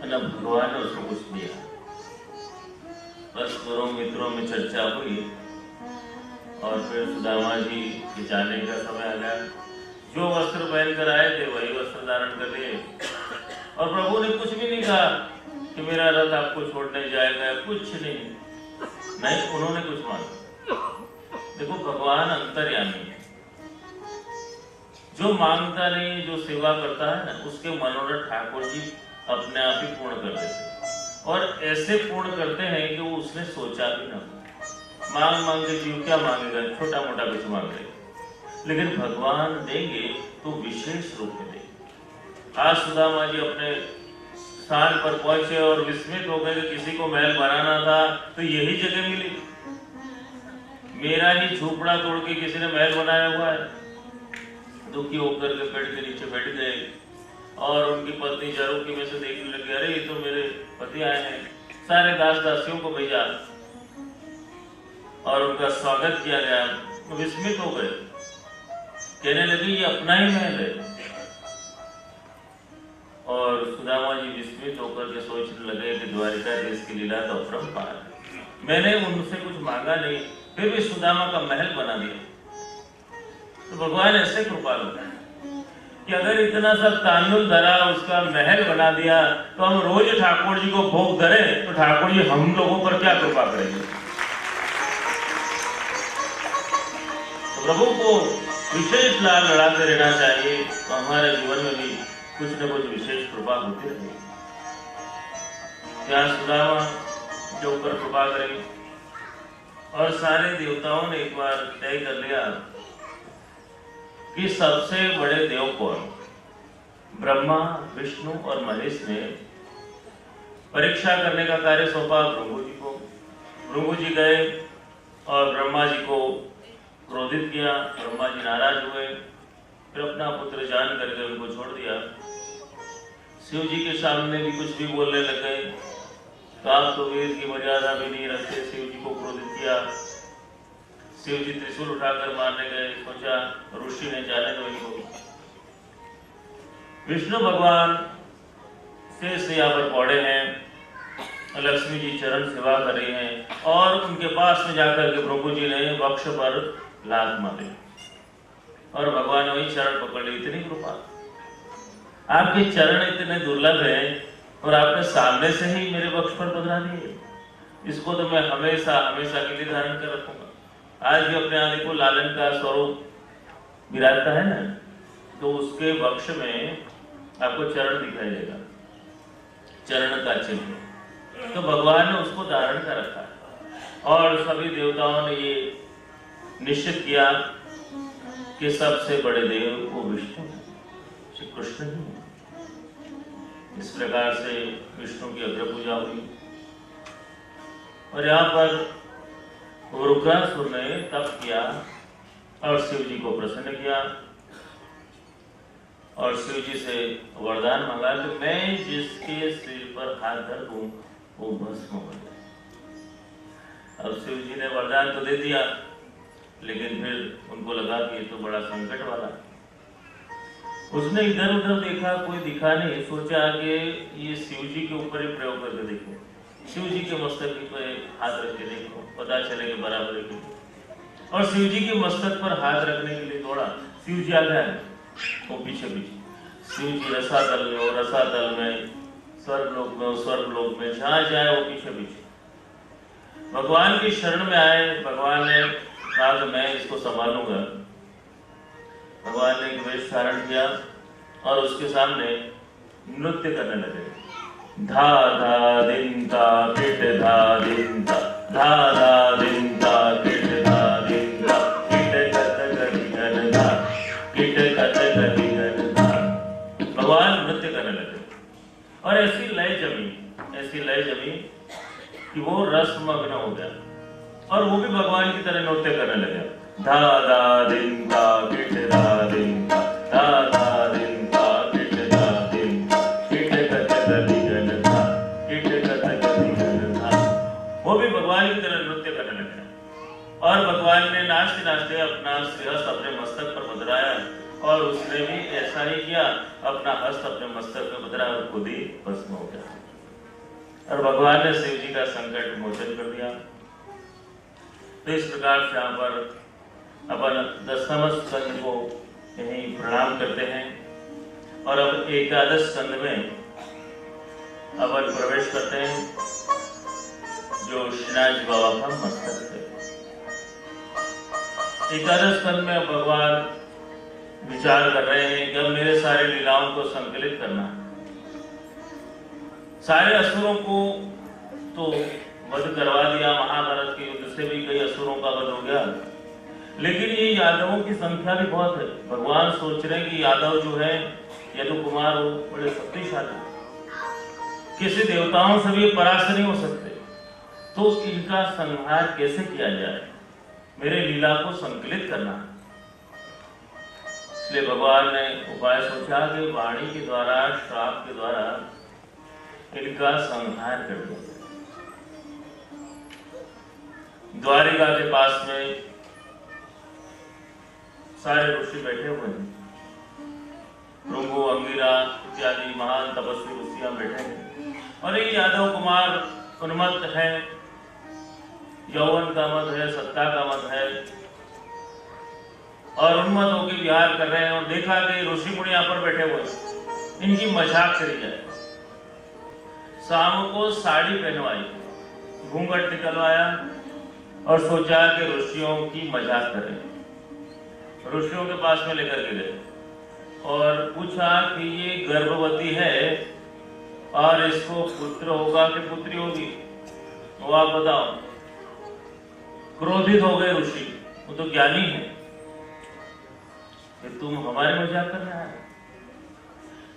न भगवान ने उसको कुछ दिया। बस गुरु मित्रों में चर्चा हुई और फिर सुदामा जी के जाने का समय आ गया। जो वस्त्र पहन कर आए थे वही वस्त्र धारण कर लिए और प्रभु ने कुछ भी नहीं कहा कि मेरा रथ आपको छोड़ने जाएगा, कुछ नहीं, उन्होंने कुछ मांगा। देखो भगवान अंतर्यामी है, जो मांगता नहीं, जो सेवा करता है ना, उसके मनोरथ ठाकुर जी अपने आप ही पूर्ण कर देते हैं और ऐसे पूर्ण करते हैं कि वो उसने सोचा भी ना। मांग के जीव क्या मांगेगा, छोटा मोटा कुछ मांगेगा, लेकिन भगवान देंगे तो विशेष रूप में देंगे। आज सुदामा जी अपने स्थान पर पहुंचे और विस्मित हो गए कि किसी को महल बनाना था तो यही जगह मिली, मेरा ही झोपड़ा तोड़ के किसी ने महल बनाया हुआ है। दुखी होकर के पेड़ के नीचे बैठ गए और उनकी पत्नी जरूर में से देखने लगी, अरे ये तो मेरे पति आए हैं। सारे दास दासियों को भेजा और उनका स्वागत किया गया। विस्मित हो गए, कहने लगे ये अपना ही महल है। और सुदामा जी विस्मित होकर के सोचने लगे कि द्वारिका देश की लीला तो अपरंपार है, मैंने उनसे कुछ मांगा नहीं, फिर भी सुदामा का महल बना दिया। तो भगवान ऐसे कृपालु है कि अगर इतना सा तांदुल धरा, उसका महल बना दिया, तो हम रोज ठाकुर जी को भोग धरें तो ठाकुर जी हम लोगों पर क्या कृपा करेंगे। तो प्रभु को विशेष लाल लड़ाते रहना चाहिए, तो हमारे जीवन में भी कुछ न कुछ विशेष कृपा होती रहेगी। क्या सुदामा के ऊपर कृपा करेगी। और सारे देवताओं ने एक बार तय कर लिया कि सबसे बड़े देव कौन। ब्रह्मा, विष्णु और महेश ने परीक्षा करने का कार्य सौंपा भृगु जी को। भृगु जी गए और ब्रह्मा जी को क्रोधित किया। ब्रह्मा जी नाराज हुए, फिर अपना पुत्र जान करके उनको छोड़ दिया। शिव जी के सामने भी कुछ भी बोलने लग गए, तो आप तो वीर की मर्यादा भी नहीं रखते। शिव जी को क्रोधित किया। शिव जी त्रिशूल उठाकर मारने गए, सोचा ऋषि ने जाने दो इनको। विष्णु भगवान शेष यहाँ पर पौड़े हैं, लक्ष्मी जी चरण सेवा कर रही हैं और उनके पास में जाकर के प्रभु जी ने वक्ष पर लात मारे और भगवान ने वही चरण पकड़ ली। इतनी कृपा, आपके चरण इतने दुर्लभ हैं और आपने सामने से ही मेरे वक्ष पर पधरा दिए। इसको तो मैं हमेशा हमेशा के लिए धारण कर रखूंगा। आज भी अपने आदि को लालन का स्वरूप विराजता है ना, तो उसके वक्ष में आपको चरण दिखाई देगा, चरण का चिन्ह। तो भगवान ने उसको धारण कर रखा है और सभी देवताओं ने ये निश्चित किया कि सबसे बड़े देव वो विष्णु श्री कृष्ण ही है। इस प्रकार से विष्णु की अग्र पूजा हुई और यहाँ पर रुद्रासुर ने तप किया और शिव जी को प्रसन्न किया और शिव जी से वरदान मांगा कि मैं जिसके सिर पर हाथ धर दूं वो भस्म हो जाए। अब शिव जी ने वरदान तो दे दिया, लेकिन फिर उनको लगा कि ये तो बड़ा संकट वाला। उसने इधर उधर देखा, कोई दिखा नहीं। सोचा कि ये शिव जी के ऊपर ही प्रयोग करके देखो, शिव जी के मस्तक पे हाथ रख के देखो, पता चलेगा बराबर है। और शिव जी के मस्तक पर हाथ रखने के लिए दौड़ा। शिव जी आगे आए, वो पीछे पीछे। शिव जी रसातल में और रसातल में, स्वर्गलोक में और स्वर्गलोक में, जहाँ जाए वो पीछे पीछे। भगवान की शरण में आए। भगवान ने कहा कि मैं इसको संभालूंगा। भगवान ने एक वेश धारण किया और उसके सामने नृत्य करने लगे। धा धा दिन ता किट धा दिन ता, धा धा दिन ता किट धा दिन ता, किट कत गति गन धा, किट कत गति गन धा। भगवान नृत्य करने लगे और ऐसी लय जमी कि वो रसमग्न हो गया और वो भी भगवान की तरह नृत्य करने लगे। धा धा दिन ता किट धा दिन ता, धा धा दिन ता किट धा दिन ता, किट कत गति गन धा, किट कत गति गन धा। वो भी भगवान की तरह नृत्य करने लगे और भगवान भगवान ने नाचते नाचते अपना श्रीहस्त अपने मस्तक पर बदराया और उसने भी ऐसा ही किया, अपना हस्त अपने मस्तक पर बदराया और खुद ही भस्म हो गया। और भगवान ने शिव जी का संकट मोचन कर दिया। तो इस प्रकार से यहाँ पर अपन 10वें स्कंद को यहीं प्रणाम करते हैं और अब 11 स्कंद में अपन प्रवेश करते हैं, जो श्रीनाथ जी बाबा का मस्तक है। 11 स्कंद में भगवान विचार कर रहे हैं कि अब मेरे सारे लीलाओं को संकलित करना है। सारे असुरों को तो वध करवा दिया, महाभारत के युद्ध से भी कई असुरों का वध हो गया, लेकिन ये यादवों की संख्या भी बहुत है। भगवान सोच रहे हैं कि यादव जो है यदु कुमार वो बड़े शक्तिशाली, किसी देवताओं से भी परास्त नहीं हो सकते, तो इनका संहार कैसे किया जाए, मेरे लीला को संकलित करना है। इसलिए भगवान ने उपाय सोचा कि वाणी के द्वारा, श्राप के द्वारा इनका संहार कर दिया। द्वारिका के पास में सारे ऋषि बैठे हुए हैं, भृगु, अंगिरा इत्यादि महान तपस्वी ऋषियां बैठे हैं और ये यादव कुमार उन्मत्त है, यौवन का मत है, सत्ता का मत है और उन्मत्त होकर विहार कर रहे हैं। और देखा कि ऋषि मुनि यहाँ पर बैठे हुए हैं, इनकी मजाक करी जाए। शाम को साड़ी पहनवाई, घूंघट निकलवाया और सोचा कि ऋषियों की मजाक करें। ऋषियों के पास में लेकर के गए और पूछा कि ये गर्भवती है और इसको पुत्र होगा कि पुत्री होगी, वो आप बताओ। क्रोधित हो गए ऋषि, वो तो ज्ञानी है, कि तुम हमारे मजाक कर रहा है।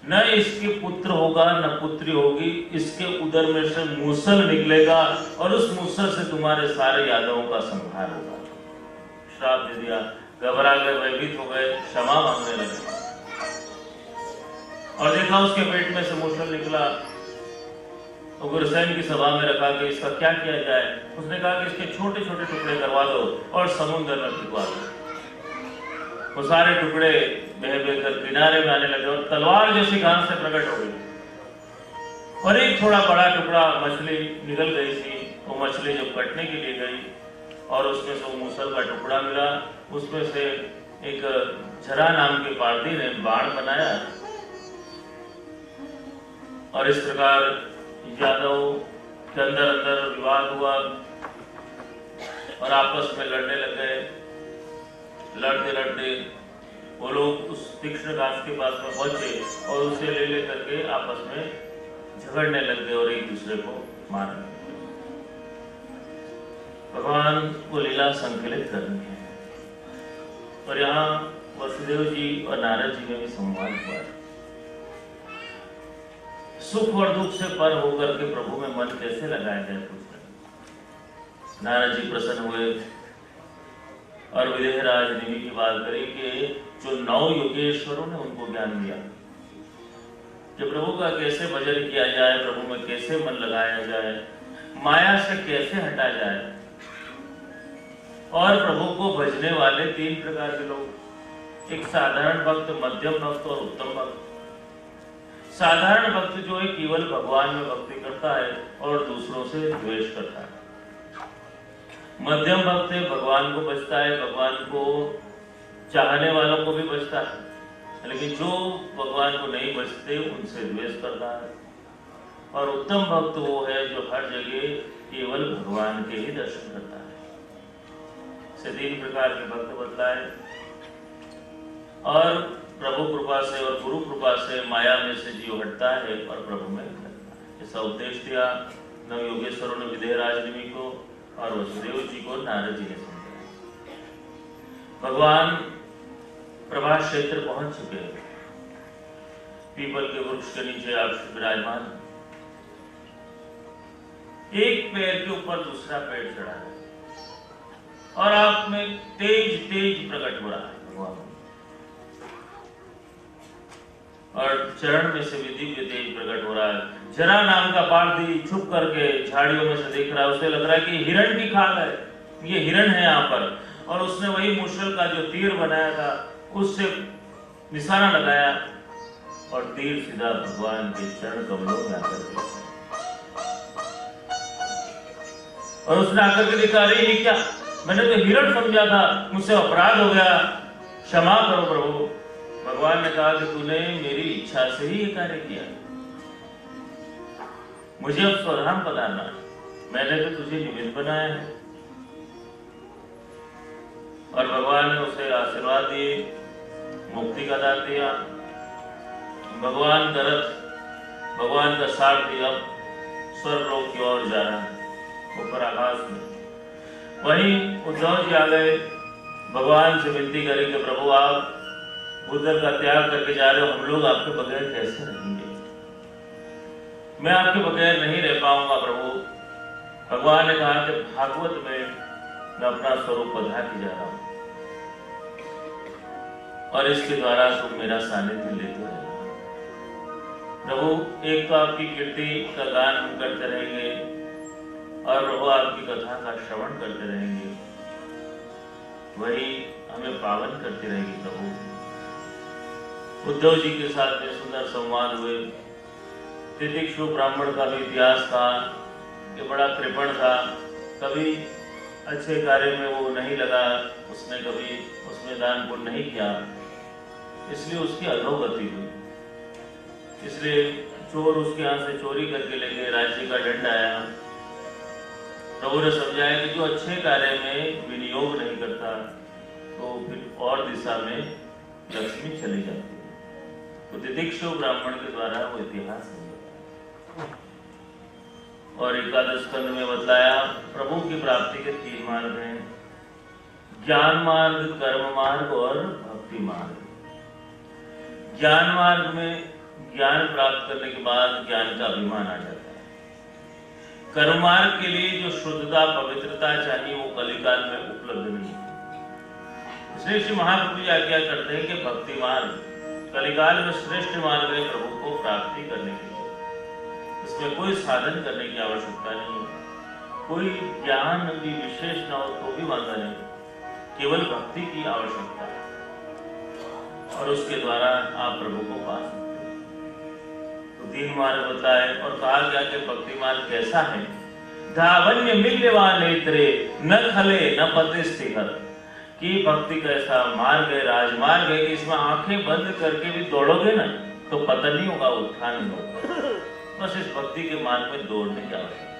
न इसके पुत्र होगा न पुत्री होगी, इसके उदर में से मूसल निकलेगा और उस मूसल से तुम्हारे सारे यादवों का संहार होगा। श्राप दे दिया। घबरा गए, भयभीत हो गए, क्षमा मांगने लगे और देखा उसके पेट में से मूसल निकला। तो गुरुसैन की सभा में रखा कि इसका क्या किया जाए। उसने कहा कि इसके छोटे छोटे टुकड़े करवा दो और समुद्र में भिगवा दो। वो सारे टुकड़े बह बह कर किनारे में आने लगे और तलवार जैसी घास से प्रकट हो गई और एक थोड़ा बड़ा टुकड़ा मछली निकल गई थी। वो मछली जब कटने के लिए गई और उसमें से वो मूसल का टुकड़ा मिला, उसमें से एक झरा नाम के पारधी ने बाण बनाया और इस प्रकार यादव के अंदर अंदर विवाद हुआ और आपस में लड़ने लग गए। लड़ते लड़ते वो लोग उस तीक्ष्ण घास के पास में पहुंचे और उसे ले ले करके आपस में झगड़ने लग गए और एक दूसरे को मारने लगे। भगवान को लीला संकलित करनी है और यहाँ वसुदेव जी और नारद जी में भी संवाद हुआ है। सुख और दुख से पर होकर के प्रभु में मन कैसे लगाया जाए पूछते। नारद जी प्रसन्न हुए और विदेहराज निमि की बात करी कि जो 9 योगेश्वरों ने उनको ज्ञान दिया कि प्रभु का कैसे भजन किया जाए, प्रभु में कैसे मन लगाया जाए, माया से कैसे हटा जाए। और प्रभु को भजने वाले 3 प्रकार के लोग, एक साधारण भक्त, मध्यम भक्त और उत्तम भक्त। साधारण भक्त जो है केवल भगवान में भक्ति करता है और दूसरों से द्वेष करता है। मध्यम भक्त भगवान को बचता है, भगवान को चाहने वालों को भी बचता है, लेकिन जो भगवान को नहीं बचते उनसे द्वेष करता है। और उत्तम भक्त वो है जो हर जगह केवल भगवान के ही दर्शन करता है। से 3 प्रकार के भक्त बतलाए और प्रभु कृपा से और गुरु कृपा से माया में से जीव हटता है और प्रभु में लगता है। ऐसा उपदेश दिया 9 योगेश्वरों ने विदेहराज निमि को और वसुदेव जी को नारद जी ने समझाया। भगवान प्रभास क्षेत्र पहुंच चुके हैं। पीपल के वृक्ष के नीचे आप विराजमान, एक पैर के ऊपर दूसरा पैर चढ़ा है और आप में तेज तेज प्रकट हो रहा है भगवान, और चरण में से भी दिव्य तेज प्रकट हो रहा है। जरा नाम का पारधी छुप करके झाड़ियों में से देख रहा है, उसे लग रहा है कि हिरण की खाल है, ये हिरण है यहाँ पर। और उसने वही मूसल का जो तीर बनाया था उससे निशाना लगाया और तीर सीधा भगवान के चरण कमलों में आकर गया। और उसने आकर के लिखा, अरे ये क्या, मैंने तो हिरण समझा था, मुझसे अपराध हो गया, क्षमा करो प्रभु। भगवान ने कहा कि तूने मेरी इच्छा से ही ये कार्य किया, मुझे अब स्वधाम पधारना, मैंने तो तुझे निमित्त बनाया है। और भगवान ने उसे आशीर्वाद दिए, मुक्ति का दान दिया। भगवान का रथ, भगवान का सारथी अब स्वर्गलोक की ओर जा रहा है, ऊपर आकाश में। वहीं उद्धव जी आ गए, भगवान से विनती करी कि प्रभु आप उधर का त्याग करके जा रहे हो, हम लोग आपके बगैर कैसे रहेंगे, मैं आपके बगैर नहीं रह पाऊंगा प्रभु। भगवान ने कहा कि भागवत में मैं अपना स्वरूप बधा के जा रहा हूं और इसके द्वारा तुम मेरा सानिध्य लेते रहेंगे। प्रभु एक तो आपकी कीर्ति का गान हम करते रहेंगे और प्रभु आपकी कथा का श्रवण करते रहेंगे, वही हमें पावन करती रहेगी प्रभु। उद्धव जी के साथ में सुंदर संवाद हुए। तितिक्षु ब्राह्मण का भी इतिहास था कि बड़ा कृपण था, कभी अच्छे कार्य में वो नहीं लगा, उसने कभी उसमें दान पुण्य नहीं किया, इसलिए उसकी अधोगति हुई। इसलिए चोर उसके यहाँ से चोरी करके ले गए, राज्य का दंड आया। प्रभु ने समझाया कि जो अच्छे कार्य में विनियोग नहीं करता तो फिर और दिशा में लक्ष्मी चली जाती है। तो तितिक्षु ब्राह्मण के द्वारा वो इतिहास है। और एकादश स्कंद में बतलाया प्रभु की प्राप्ति के 3 मार्ग हैं, ज्ञान मार्ग, कर्म मार्ग और भक्ति मार्ग। ज्ञान मार्ग में ज्ञान प्राप्त करने के बाद ज्ञान का अभिमान आ जाता है। कर्म मार्ग के लिए जो शुद्धता पवित्रता चाहिए वो कलिकाल में उपलब्ध नहीं है। इसलिए श्री महाप्रभु जी आज्ञा करते हैं कि भक्ति मार्ग कलिकाल में श्रेष्ठ मार्ग है प्रभु को प्राप्ति करने के लिए। इसमें कोई साधन करने की आवश्यकता नहीं है, कोई ज्ञान भी विशेष न हो तो भी वांधा नहीं, केवल भक्ति की आवश्यकता है और उसके द्वारा आप प्रभु को पा सकते हैं। तो 3 मार्ग बताए और कहा गया कि भक्ति मार्ग कैसा है। धावन्य मिल्यवान नेत्रे न खले न पते स्थिर, कि भक्ति का ऐसा मार्ग है, राजमार्ग है कि इसमें आंखें बंद करके भी दौड़ोगे ना तो पतन नहीं होगा, उत्थान नहीं होगा। बस इस भक्ति के मार्ग में दौड़ने की आवश्यकता।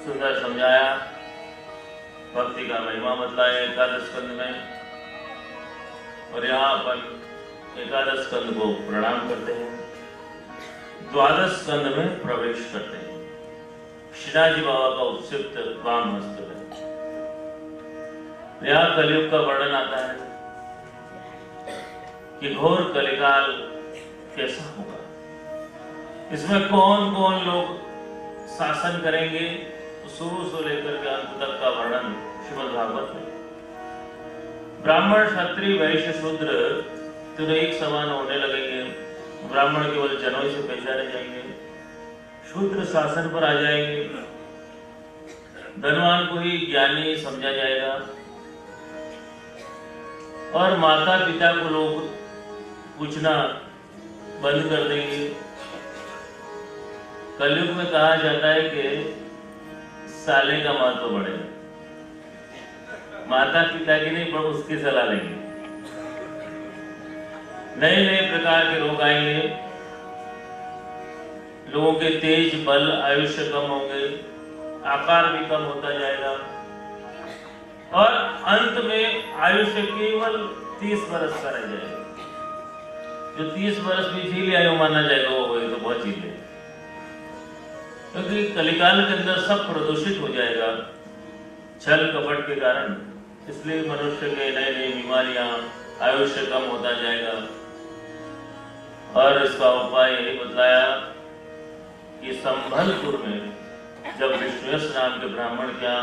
सुंदर समझाया, भक्ति का महिमा बतलाया एकादश स्कंद में। और यहाँ अपन एकादश स्कंद को प्रणाम करते हैं, द्वादश स्कंद में प्रवेश करते हैं। श्रीनाथ जी बाबा का उपसिक्त वाम हस्त है। यहाँ कलयुग का वर्णन आता है कि घोर कलिकाल कैसा होगा, इसमें कौन कौन लोग शासन करेंगे, तो शुरू से लेकर के अंत तक का वर्णन श्रीमद् भागवत में। ब्राह्मण क्षत्रिय वैश्य शूद्र तीनों एक समान होने लगेंगे। ब्राह्मण केवल जनों से पहचाने जाएंगे, शूद्र शासन पर आ जाएंगे, धनवान को ही ज्ञानी समझा जाएगा और माता पिता को लोग पूछना बंद कर देंगे। कलयुग में कहा जाता है कि साले का महत्व बढ़ेगा, माता पिता की नहीं पर उसकी सलाह लेंगे। नए नए प्रकार के रोग आएंगे, लोगों के तेज बल आयुष्य कम होंगे, आकार भी कम होता जाएगा और अंत में आयुष्य केवल 30 वर्ष का रह जाएगा। जो 30 वर्ष भी झील आयु माना जाएगा वो तो बहुत झील है, क्योंकि कलिकाल के अंदर सब प्रदूषित हो जाएगा छल कपट के कारण। इसलिए मनुष्य के नए नई बीमारियां, आयुष्य कम होता जाएगा। और इसका उपाय यही बतलाया कि संभलपुर में जब विष्णुयश नाम के ब्राह्मण क्या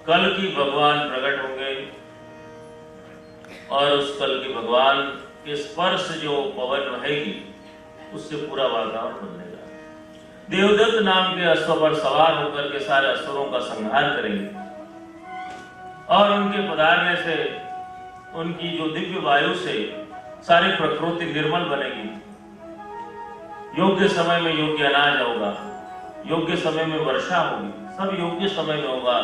कल की भगवान प्रकट होंगे और उस कल की भगवान के स्पर्श जो पवन रहेगी उससे पूरा वातावरण बदलेगा। देवदत्त नाम के अश्व पर सवार होकर के सारे असुरों का संहार करेंगे और उनके पधारने से उनकी जो दिव्य वायु से सारी प्रकृति निर्मल बनेगी। योग्य समय में योग्य अनाज होगा, योग्य समय में वर्षा होगी, सब योग्य समय में होगा।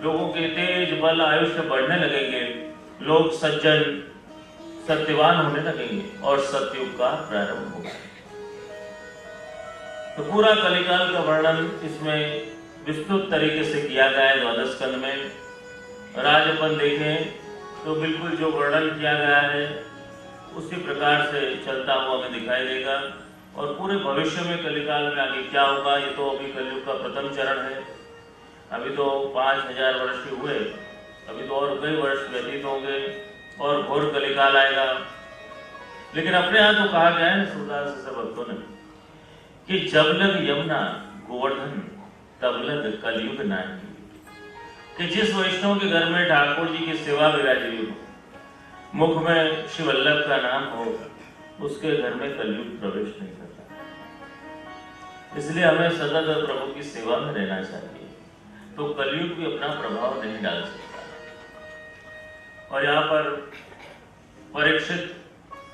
लोगों के तेज बल आयुष्य बढ़ने लगेंगे, लोग सज्जन सत्यवान होने लगेंगे और सतयुग का प्रारंभ होगा। तो पूरा कलिकाल का वर्णन इसमें विस्तृत तरीके से किया गया है द्वादश स्कंद में। और आज अपन देखें तो बिल्कुल जो वर्णन किया गया है उसी प्रकार से चलता हुआ हमें दिखाई देगा। और पूरे भविष्य में कलिकाल में आगे क्या होगा, ये तो अभी कलयुग का प्रथम चरण है। अभी तो 5000 वर्ष के हुए, अभी तो और कई वर्ष व्यतीत होंगे और घोर कलिकाल आएगा। लेकिन अपने यहाँ तो कहा गया है सूरदास जैसे भक्तों ने कि जब लग यमुना गोवर्धन तब लग कलयुग नायक, कि जिस वैष्णव के घर में ठाकुर जी की सेवा विराजी हो, मुख में श्री वल्लभ का नाम हो, उसके घर में कलयुग प्रवेश नहीं करता। इसलिए हमें सतत प्रभु की सेवा में रहना चाहिए, तो कलयुग भी अपना प्रभाव नहीं डाल सकता। और यहाँ पर परीक्षित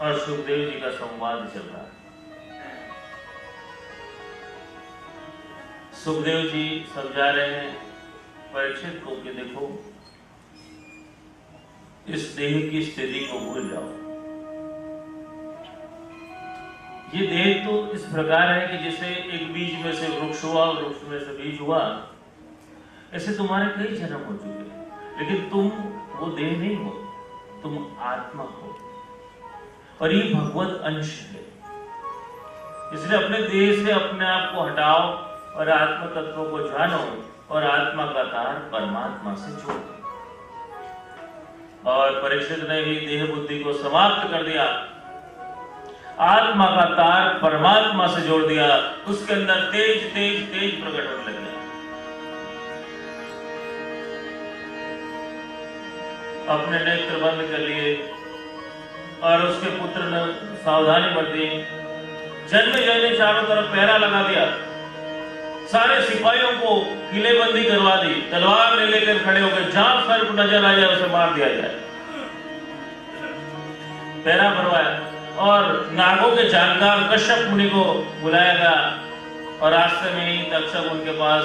और सुखदेव जी का संवाद चल रहा है। सुखदेव जी समझा रहे हैं परीक्षित को कि देखो, इस देह की स्थिति को भूल जाओ। ये देह तो इस प्रकार है कि जैसे एक बीज में से वृक्ष हुआ, वृक्ष में से बीज हुआ, ऐसे तुम्हारे कई जन्म हो चुके, लेकिन तुम वो देह नहीं हो, तुम आत्मा हो और ये भगवत अंश है। इसलिए अपने देह से अपने आप को हटाओ और आत्म तत्व को जानो और आत्मा का तार परमात्मा से जोड़ दो। और परीक्षित ने भी देह बुद्धि को समाप्त कर दिया, आत्मा का तार परमात्मा से जोड़ दिया, उसके अंदर तेज तेज तेज प्रकट होने लग गया। अपने नेत्र बंद कर लिए और उसके पुत्र ने सावधानी बरती। जन्मेजय ने चारों तरफ पहरा लगा दिया, सारे सिपाहियों को किलेबंदी करवा दी, तलवार ले लेकर खड़े हो गए, जहां सर्प नजर आ जाए उसे मार दिया जाए। पहरा भरवाया और नागों के जानकार कश्यप मुनि को बुलाया गया और रास्ते में ही तक्षक उनके पास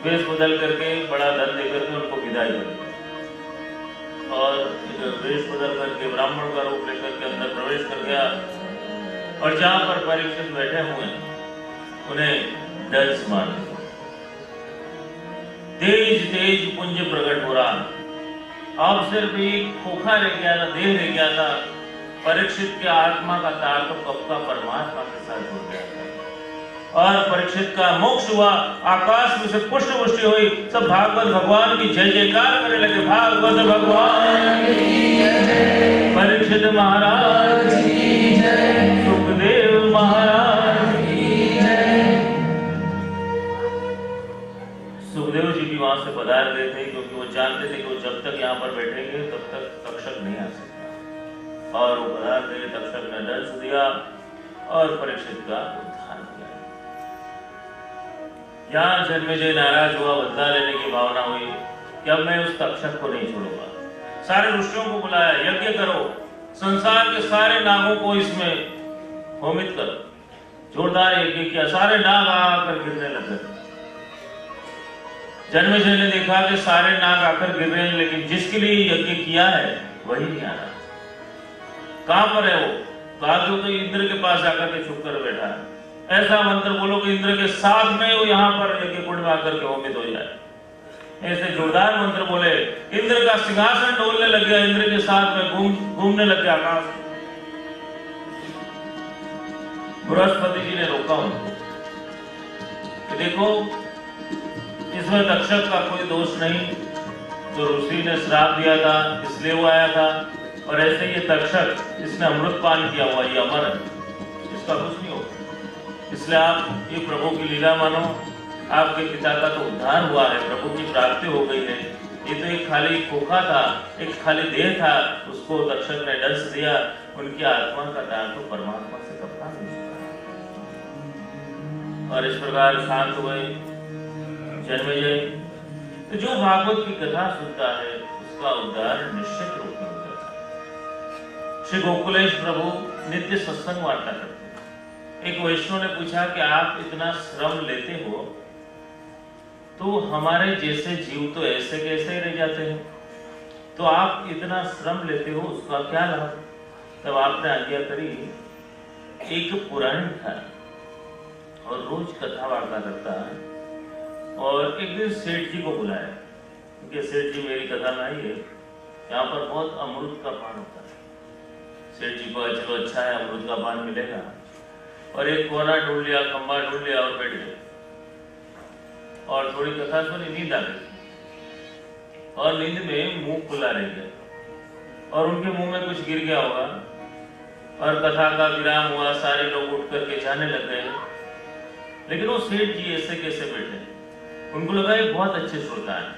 वेश बदल करके बड़ा धन देकर के उनको विदाई कर दिया और वेश बदल करके ब्राह्मण का रूप लेकर के अंदर प्रवेश कर गया। और जहां पर परीक्षित बैठे हुए उन्हें डंस मार दिया। तेज तेज पुंज प्रकट हो रहा। अब सिर्फ एक खोखा रह गया था, देह रह गया था। परीक्षित के आत्मा का तार तो कब का परमात्मा के साथ जुड़ गया था और परीक्षित का मोक्ष हुआ। आकाश में से पुष्ट पुष्टि हुई, सब भागवत भगवान की जय जयकार करने लगे। भागवत भगवान की जय, परीक्षित महाराज की जय, सुखदेव महाराज की जय। सुखदेव जी भी वहां से पधार गए थे, क्योंकि वो जानते थे कि वो जब तक यहाँ पर बैठेंगे तब तक तक्षक नहीं आ सकता। और वो पधार गए, तक्षक ने दंश दिया और परीक्षित का उद्धार किया। यहाँ जन्मेजय नाराज हुआ, बदला लेने की भावना हुई कि अब मैं उस तक्षक को नहीं छोड़ूंगा। सारे ऋषियों को बुलाया, यज्ञ करो, संसार के सारे नागों को इसमें होमित करो। जोरदार यज्ञ किया, सारे नाग आकर गिरने लगे। जन्मेजय ने देखा कि सारे नाग आकर गिर रहे हैं, लेकिन जिसके लिए यज्ञ किया है वही नहीं आ रहा। कहां पर है वो? कहा कि वो तो इंद्र के पास जाकर के छुप कर बैठा है। ऐसा मंत्र बोलो कि इंद्र के साथ में वो यहाँ पर यज्ञ कुंड में आकर के होमित हो जाए। ऐसे जोरदार मंत्र बोले, इंद्र का सिंहासन डोलने लग गया, इंद्र के साथ में घूमने लग गया आकाश। बृहस्पति जी ने रोका उनको कि देखो, इसमें तक्षक का कोई दोष नहीं, तो ऋषि ने श्राप दिया था इसलिए वो आया था। और ऐसे ये तक्षक इसने अमृत पान किया हुआ, ये अमर है, इसका कुछ नहीं होगा। इसलिए आप ये प्रभु की लीला मानो। आपके पिता का तो उद्धार हुआ है, प्रभु की प्राप्ति हो गई है। ये तो एक खाली खोखा था, एक खाली देह था, उसको तक्षक ने दंश दिया। उनकी आत्मा का तार तो परमात्मा से कपड़ा नहीं चुका। और इस प्रकार शांत हुए जन्मेजय। तो जो भागवत की कथा सुनता है उसका उद्धार निश्चित रूप में हो जाता है। श्री गोकुलेश प्रभु नित्य सत्संग वार्ता करते हैं। एक वैष्णव ने पूछा कि आप इतना श्रम लेते हो तो हमारे जैसे जीव तो ऐसे कैसे रह जाते हैं, तो आप इतना श्रम लेते हो उसका क्या लाभ? तब आपने आज्ञा करी, एक पुराण था और रोज कथा वार्ता करता है, और एक दिन सेठ जी को बुलाया क्योंकि सेठ जी मेरी कथा में आई है, यहाँ पर बहुत अमृत का पान होता है। सेठ जी को चलो अच्छा है, अमृत का पान मिलेगा, और एक कोना ढूंढ लिया, खंबा ढूंढ लिया और बैठ गए और थोड़ी कथा सुनी, नींद आ गई और नींद में मुंह खुला रह गया और उनके मुंह में कुछ गिर गया होगा और कथा का विराम हुआ, सारे लोग उठ करके जाने लग गए। लेकिन वो सेठ जी ऐसे कैसे बैठे? उनको लगा ये बहुत अच्छे श्रोता है।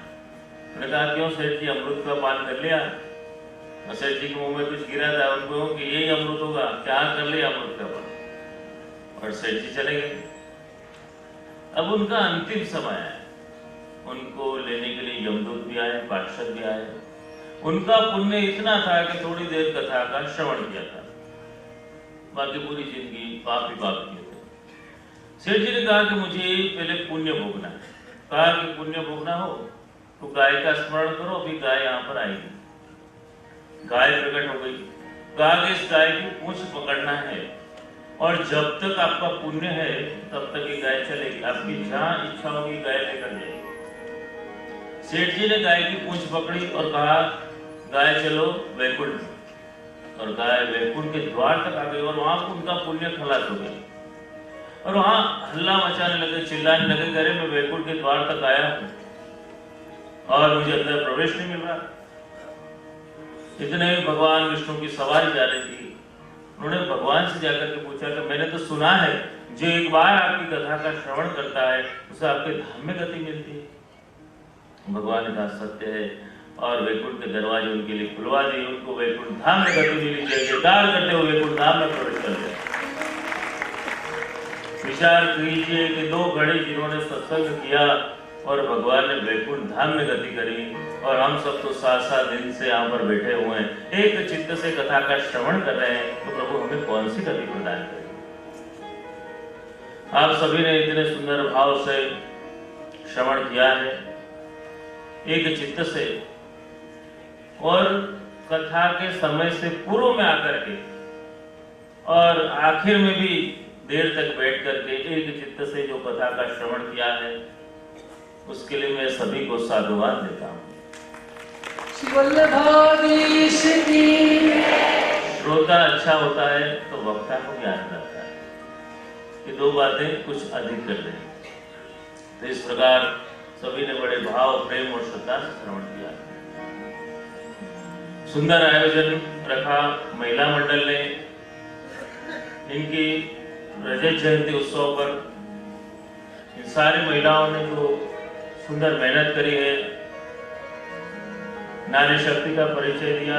उन्होंने कहा क्यों सेठ जी, अमृत का पान कर लिया? और सेठ जी के मुंह में कुछ गिरा था, उनको कि यही अमृत होगा, क्या कर लिया अमृत का पान, और सेठ जी चले गए। अब उनका अंतिम समय है, उनको लेने के लिए यमदूत भी आए, पार्षद भी आए। उनका पुण्य इतना था कि थोड़ी देर कथा का श्रवण किया था, बाकी पूरी जिंदगी पाप ही पाप किए थे। सेठ जी ने कहा कि मुझे पहले पुण्य भोगना है। कहा कि पुण्य भोगना हो तो गाय का स्मरण करो, अभी गाय यहाँ पर आएगी। गाय प्रकट हो गई। कहा कि इस गाय की पूंछ पकड़ना है और जब तक आपका पुण्य है तब तक ये गाय चलेगी, आपकी जहां इच्छा होगी गाय लेकर जाएगी। सेठ जी ने गाय की पूंछ पकड़ी और कहा गाय चलो वैकुंठ, और गाय वैकुंठ के द्वार तक आ गई और वहां उनका पुण्य खलास हो गया और वहां हल्ला मचाने लगे, चिल्लाने लगे, अरे मैं वैकुंठ के द्वार तक आया हूं और मुझे अंदर प्रवेश नहीं मिल रहा। इतने में भगवान विष्णु की सवारी जा रही थी। उन्होंने भगवान से जाकर के पूछा कि मैंने तो सुना है जो एक बार आपकी कथा का श्रवण करता है उसे आपके धाम में गति मिलती है। भगवान ने कहा सत्य है, और वैकुंठ के दरवाजे उनके लिए खुलवा दिए। उनको वैकुंठ धाम में गति मिली, जयकार करते हुए वैकुंठ धाम में प्रवेश कर दिया। विचार कीजिए कि 2 घड़ी जिन्होंने सत्संग किया और भगवान ने वैकुंठ धाम में गति करी, और हम सब तो 7-7 दिन से यहाँ पर बैठे हुए हैं, एक चित्त से कथा का श्रवण कर रहे हैं, तो प्रभु हमें कौन सी गति प्रदान करेगी? आप सभी ने इतने सुंदर भाव से श्रवण किया है, एक चित्त से, और कथा के समय से पूर्व में आकर के और आखिर में भी देर तक बैठ करके एक चित्त से जो कथा का श्रवण किया है, उसके लिए मैं सभी को साधुवाद देता हूँ। श्रोता अच्छा होता है तो वक्ता को ज्ञान रहता है। ये 2 बातें कुछ अधिक कर दें। तो इस प्रकार सभी ने बड़े भाव, प्रेम और श्रद्धा से श्रवण किया। सुंदर आयोजन रखा महिला मंडल ने। इनकी रजत जयंती उत्सव पर इन सारी महिलाओं ने जो सुंदर मेहनत करी है, नारी शक्ति का परिचय दिया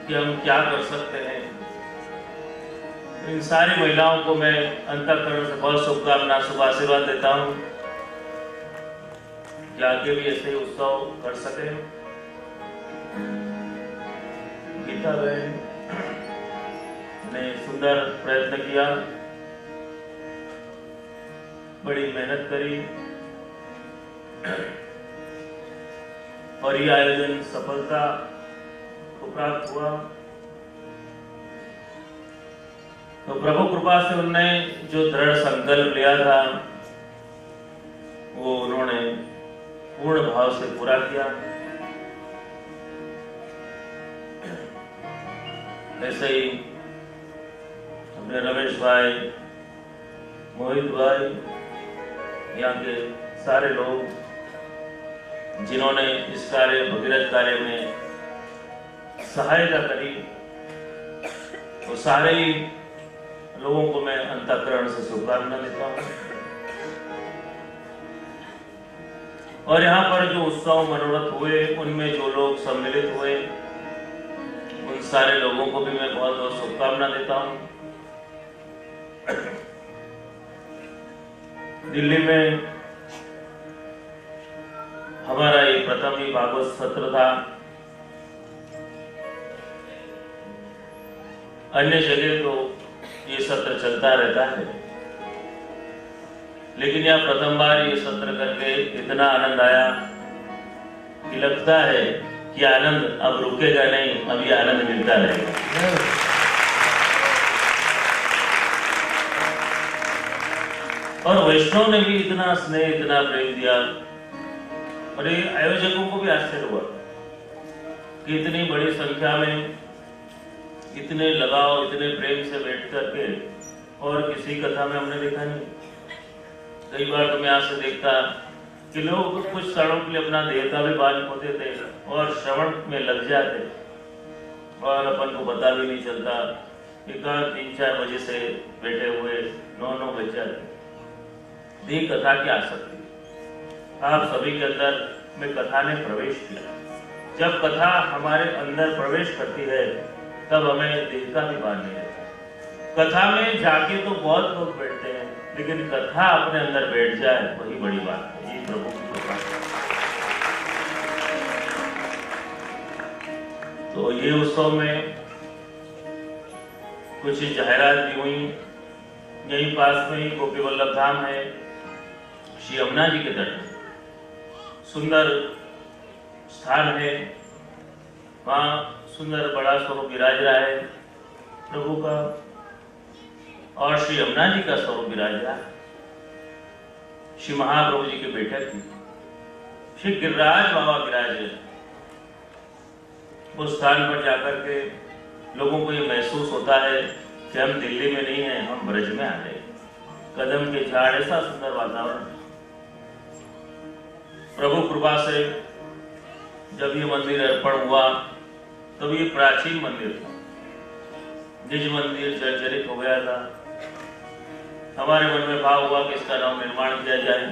कि हम क्या कर सकते हैं। इन सारी महिलाओं को मैं अंतःकरण से बहुत शुभकामना, शुभ आशीर्वाद देता हूँ कि आगे भी ऐसे उत्सव कर सके। गीता बहन ने सुंदर प्रयत्न किया, बड़ी मेहनत करी और ये आयोजन सफलता को प्राप्त हुआ। तो प्रभु कृपा से उन्होंने जो दृढ़ संकल्प लिया था वो उन्होंने पूर्ण भाव से पूरा किया। ऐसे ही अपने रमेश भाई, मोहित भाई, यहाँ के सारे लोग जिन्होंने इस कार्य, भगीरथ कार्य में सहायता करी, वो सारे ही लोगों को मैं अंतःकरण से शुभकामना देता हूँ। और यहाँ पर जो उत्सव मनोरथ हुए, उनमें जो लोग सम्मिलित हुए, उन सारे लोगों को भी मैं बहुत बहुत शुभकामना देता हूँ। दिल्ली में हमारा ये प्रथम ही भागवत सत्र था। अन्य जगह तो ये सत्र चलता रहता है, लेकिन यह प्रथम बार ये सत्र करके इतना आनंद आया कि लगता है कि आनंद अब रुकेगा नहीं, अब ये आनंद मिलता रहेगा। और वैष्णव ने भी इतना स्नेह, इतना प्रेम दिया, और ये आयोजकों को भी आश्चर्य हुआ कि इतनी बड़ी संख्या में इतने लगाव, इतने प्रेम से बैठ करके, और किसी कथा में हमने देखा नहीं। कई बार तो मैं यहाँ से देखता कि लोग कुछ क्षणों के लिए अपना देह का भी बाल होते थे और श्रवण में लग जाते, और अपन को पता भी नहीं चलता कि 3-4 बजे से बैठे हुए 9-9 बज जाते। ये कथा की आसक्ति आप सभी के अंदर में कथा ने प्रवेश किया। जब कथा हमारे अंदर प्रवेश करती है तब हमें देह का भी भान नहीं रहता। कथा में जाके तो बहुत लोग बैठते हैं, लेकिन कथा अपने अंदर बैठ जाए वही बड़ी बात है। ये प्रभु की कृपा है। तो ये उत्सव में कुछ जाहिरात भी हुई। यहीं पास में ही गोपी वल्लभ धाम है, श्री यमुना जी के तट में सुंदर स्थान है। वहाँ सुंदर बड़ा स्वरूप विराज रहा है प्रभु का, और श्री यमुना जी का स्वरूप विराज रहा है। श्री महाप्रभु जी के बेटे की श्री गिरिराज बाबा विराज है। उस स्थान पर जाकर के लोगों को ये महसूस होता है कि हम दिल्ली में नहीं हैं, हम ब्रज में आ गए। कदम के झाड़, ऐसा सुंदर वातावरण। प्रभु कृपा से जब ये मंदिर अर्पण हुआ तब ये प्राचीन मंदिर था, निज मंदिर जर्जरित हो गया था। हमारे मन में भाव हुआ कि इसका नव निर्माण किया जाए।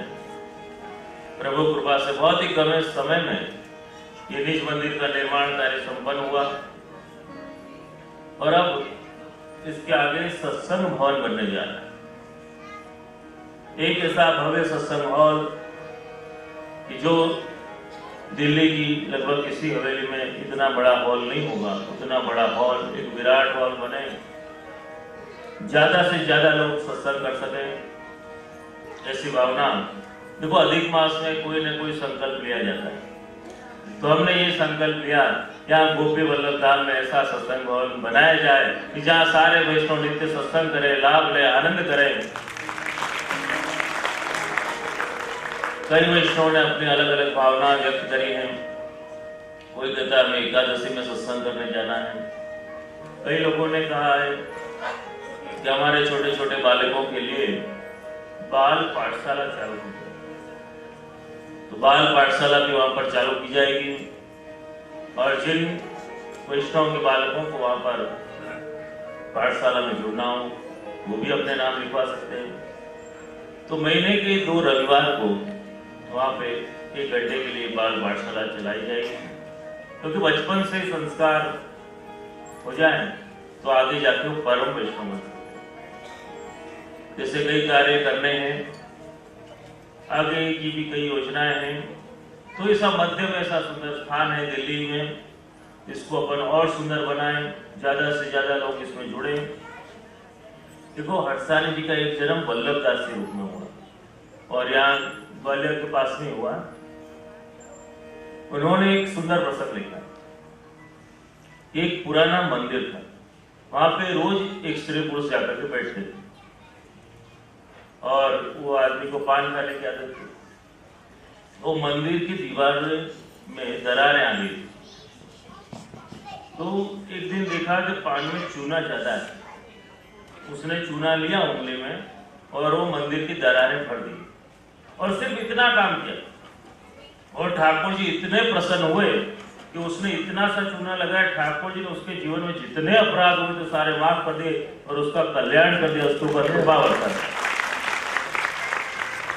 प्रभु कृपा से बहुत ही कम समय में ये निज मंदिर का निर्माण कार्य संपन्न हुआ, और अब इसके आगे सत्संग भवन बनने जा रहा है। एक ऐसा भव्य सत्संग हॉल कि जो दिल्ली की लगभग किसी हवेली में इतना बड़ा हॉल नहीं होगा। उतना बड़ा हॉल, एक विराट हॉल बने, ज्यादा से ज्यादा लोग सत्संग कर सके, ऐसी भावना। देखो, अधिक मास में कोई न कोई संकल्प लिया जाता है, तो हमने ये संकल्प लिया यहाँ गोपी वल्लभ धाम में ऐसा सत्संग भवन बनाया जाए कि जहाँ सारे वैष्णव नित्य सत्संग करें, लाभ ले, आनंद करें। कई वैष्णव ने अपनी अलग अलग भावना व्यक्त करी हैं। कोई कहता है हमें एकादशी में सत्संग करने जाना है। कई लोगों ने कहा है कि हमारे छोटे छोटे बालकों के लिए बाल पाठशाला चालू की जाए, तो बाल पाठशाला भी वहां पर चालू की जाएगी, और जिन वैष्णव के बालकों को वहां पर पाठशाला में जुड़ना हो वो भी अपने नाम लिखवा सकते हैं। तो महीने के 2 रविवार को वहाँ पे 1 घंटे के लिए बाल पाठशाला चलाई जाएगी, क्योंकि बचपन से संस्कार हो जाए तो आगे जाके वो परम वैष्णव बन सकते हैं। जैसे कई कार्य करने हैं, आगे की भी कई योजनाएं हैं, तो ऐसा मध्य में ऐसा सुंदर स्थान है दिल्ली में, इसको अपन और सुंदर बनाएं, ज्यादा से ज्यादा लोग इसमें जुड़े। देखो, हर्षानी जी का एक जन्म वल्लभदास के रूप में हुआ, और यहाँ ग्वालियर के पास में हुआ। उन्होंने एक सुंदर प्रसंग लिखा। एक पुराना मंदिर था, वहां पे रोज एक स्त्री पुरुष जाकर के बैठते थे, और वो आदमी को पान खाने की आदत थी। वो मंदिर की दीवार में दरारें आ गई, तो एक दिन देखा कि पान में चूना ज्यादा है। उसने चूना लिया उंगली में, और वो मंदिर की दरारें भर दी, और सिर्फ इतना काम किया। और ठाकुर जी इतने प्रसन्न हुए कि उसने इतना सा चूना लगाया, ठाकुर जी ने उसके जीवन में जितने अपराध हुए थे सारे माफ कर दिए, और उसका कल्याण कर दिया, उसके ऊपर कृपा बरसा।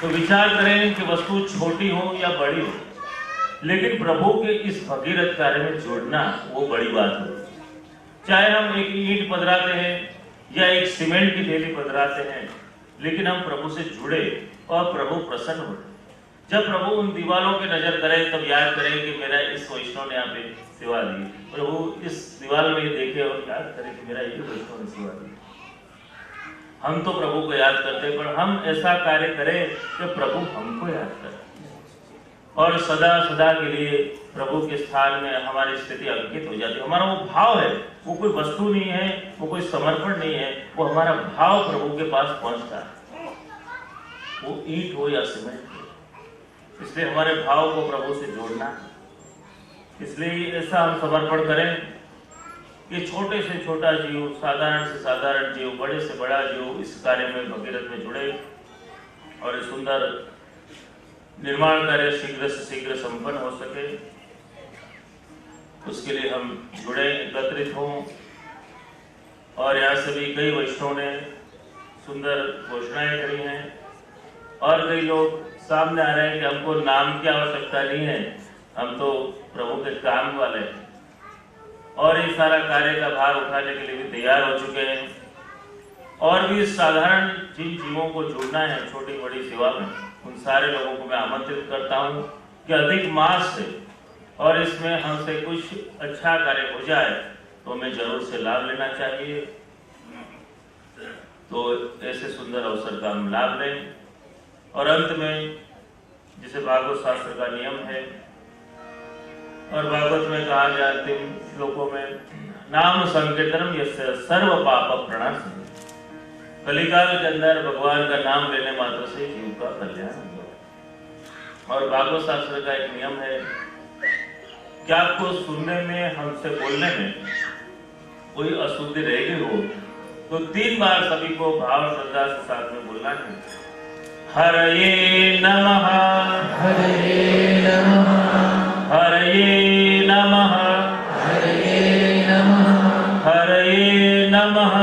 तो विचार करें कि वस्तु छोटी हो या बड़ी हो, लेकिन प्रभु के इस भगीरथ कार्य में जोड़ना वो बड़ी बात हो। चाहे हम एक ईंट पधराते हैं या एक सीमेंट की थैली पधराते हैं, लेकिन हम प्रभु से जुड़े और प्रभु प्रसन्न होते। जब प्रभु उन दीवालों पे नजर करें तब याद करें कि मेरा इस वैष्णव ने यहाँ पे सेवा दी। प्रभु इस दीवाल में देखे और याद करें कि मेरा ये वैष्णव ने सेवा दी। हम तो प्रभु को याद करते, पर हम ऐसा कार्य करें कि प्रभु हमको याद करे और सदा सदा के लिए प्रभु के स्थान में हमारी स्थिति अंकित हो जाती है। हमारा वो भाव है, वो कोई वस्तु नहीं है, वो कोई समर्पण नहीं है, वो हमारा भाव प्रभु के पास पहुंचता है, वो ईंट हो या सीमेंट हो। इसलिए हमारे भाव को प्रभु से जोड़ना है। इसलिए ऐसा हम समर्पण करें कि छोटे से छोटा जीव, साधारण से साधारण जीव, बड़े से बड़ा जीव इस कार्य में भगीरथ में जुड़े और इस सुंदर निर्माण कार्य शीघ्र से शीघ्र संपन्न हो सके, उसके लिए हम जुड़े, एकत्रित हों। और यहाँ से भी कई वैष्णव ने सुंदर घोषणाएं करी हैं और कई लोग सामने आ रहे हैं कि हमको नाम की आवश्यकता नहीं है, हम तो प्रभु के काम वाले हैं और ये सारा कार्य का भार उठाने के लिए भी तैयार हो चुके हैं। और भी साधारण जिन जीवों को जुड़ना है छोटी बड़ी सेवा में, उन सारे लोगों को मैं आमंत्रित करता हूं कि अधिक मास से और इसमें हमसे कुछ अच्छा कार्य हो जाए तो हमें जरूर से लाभ लेना चाहिए। तो ऐसे सुंदर अवसर का हम लाभ लें। और अंत में जिसे भागवत शास्त्र का नियम है और भागवत में कहा गया अंतिम श्लोकों में, नाम संकीर्तनम यस्य सर्व पाप प्रणाशनम। कलिकाल के अंदर भगवान का नाम लेने मात्र से जीव का कल्याण होगा। और भागवत शास्त्र का एक नियम है कि आपको सुनने में, हमसे बोलने में कोई अशुद्धि रह गई हो तो 3 बार सभी को भाव श्रद्धा से साथ में बोलना है। हरये नमः, हरये नमः, हरये नमः, हरये नमः, हरये नमः,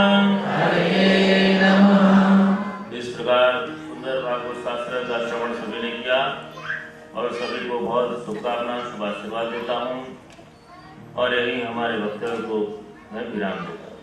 हरये नमः। इस प्रकार सुंदर भागवत शास्त्र का श्रवण सभी ने किया और सभी को बहुत शुभकामना, शुभ आशीर्वाद देता हूँ और यही हमारे वक्तव्य को मैं विराम देता हूँ।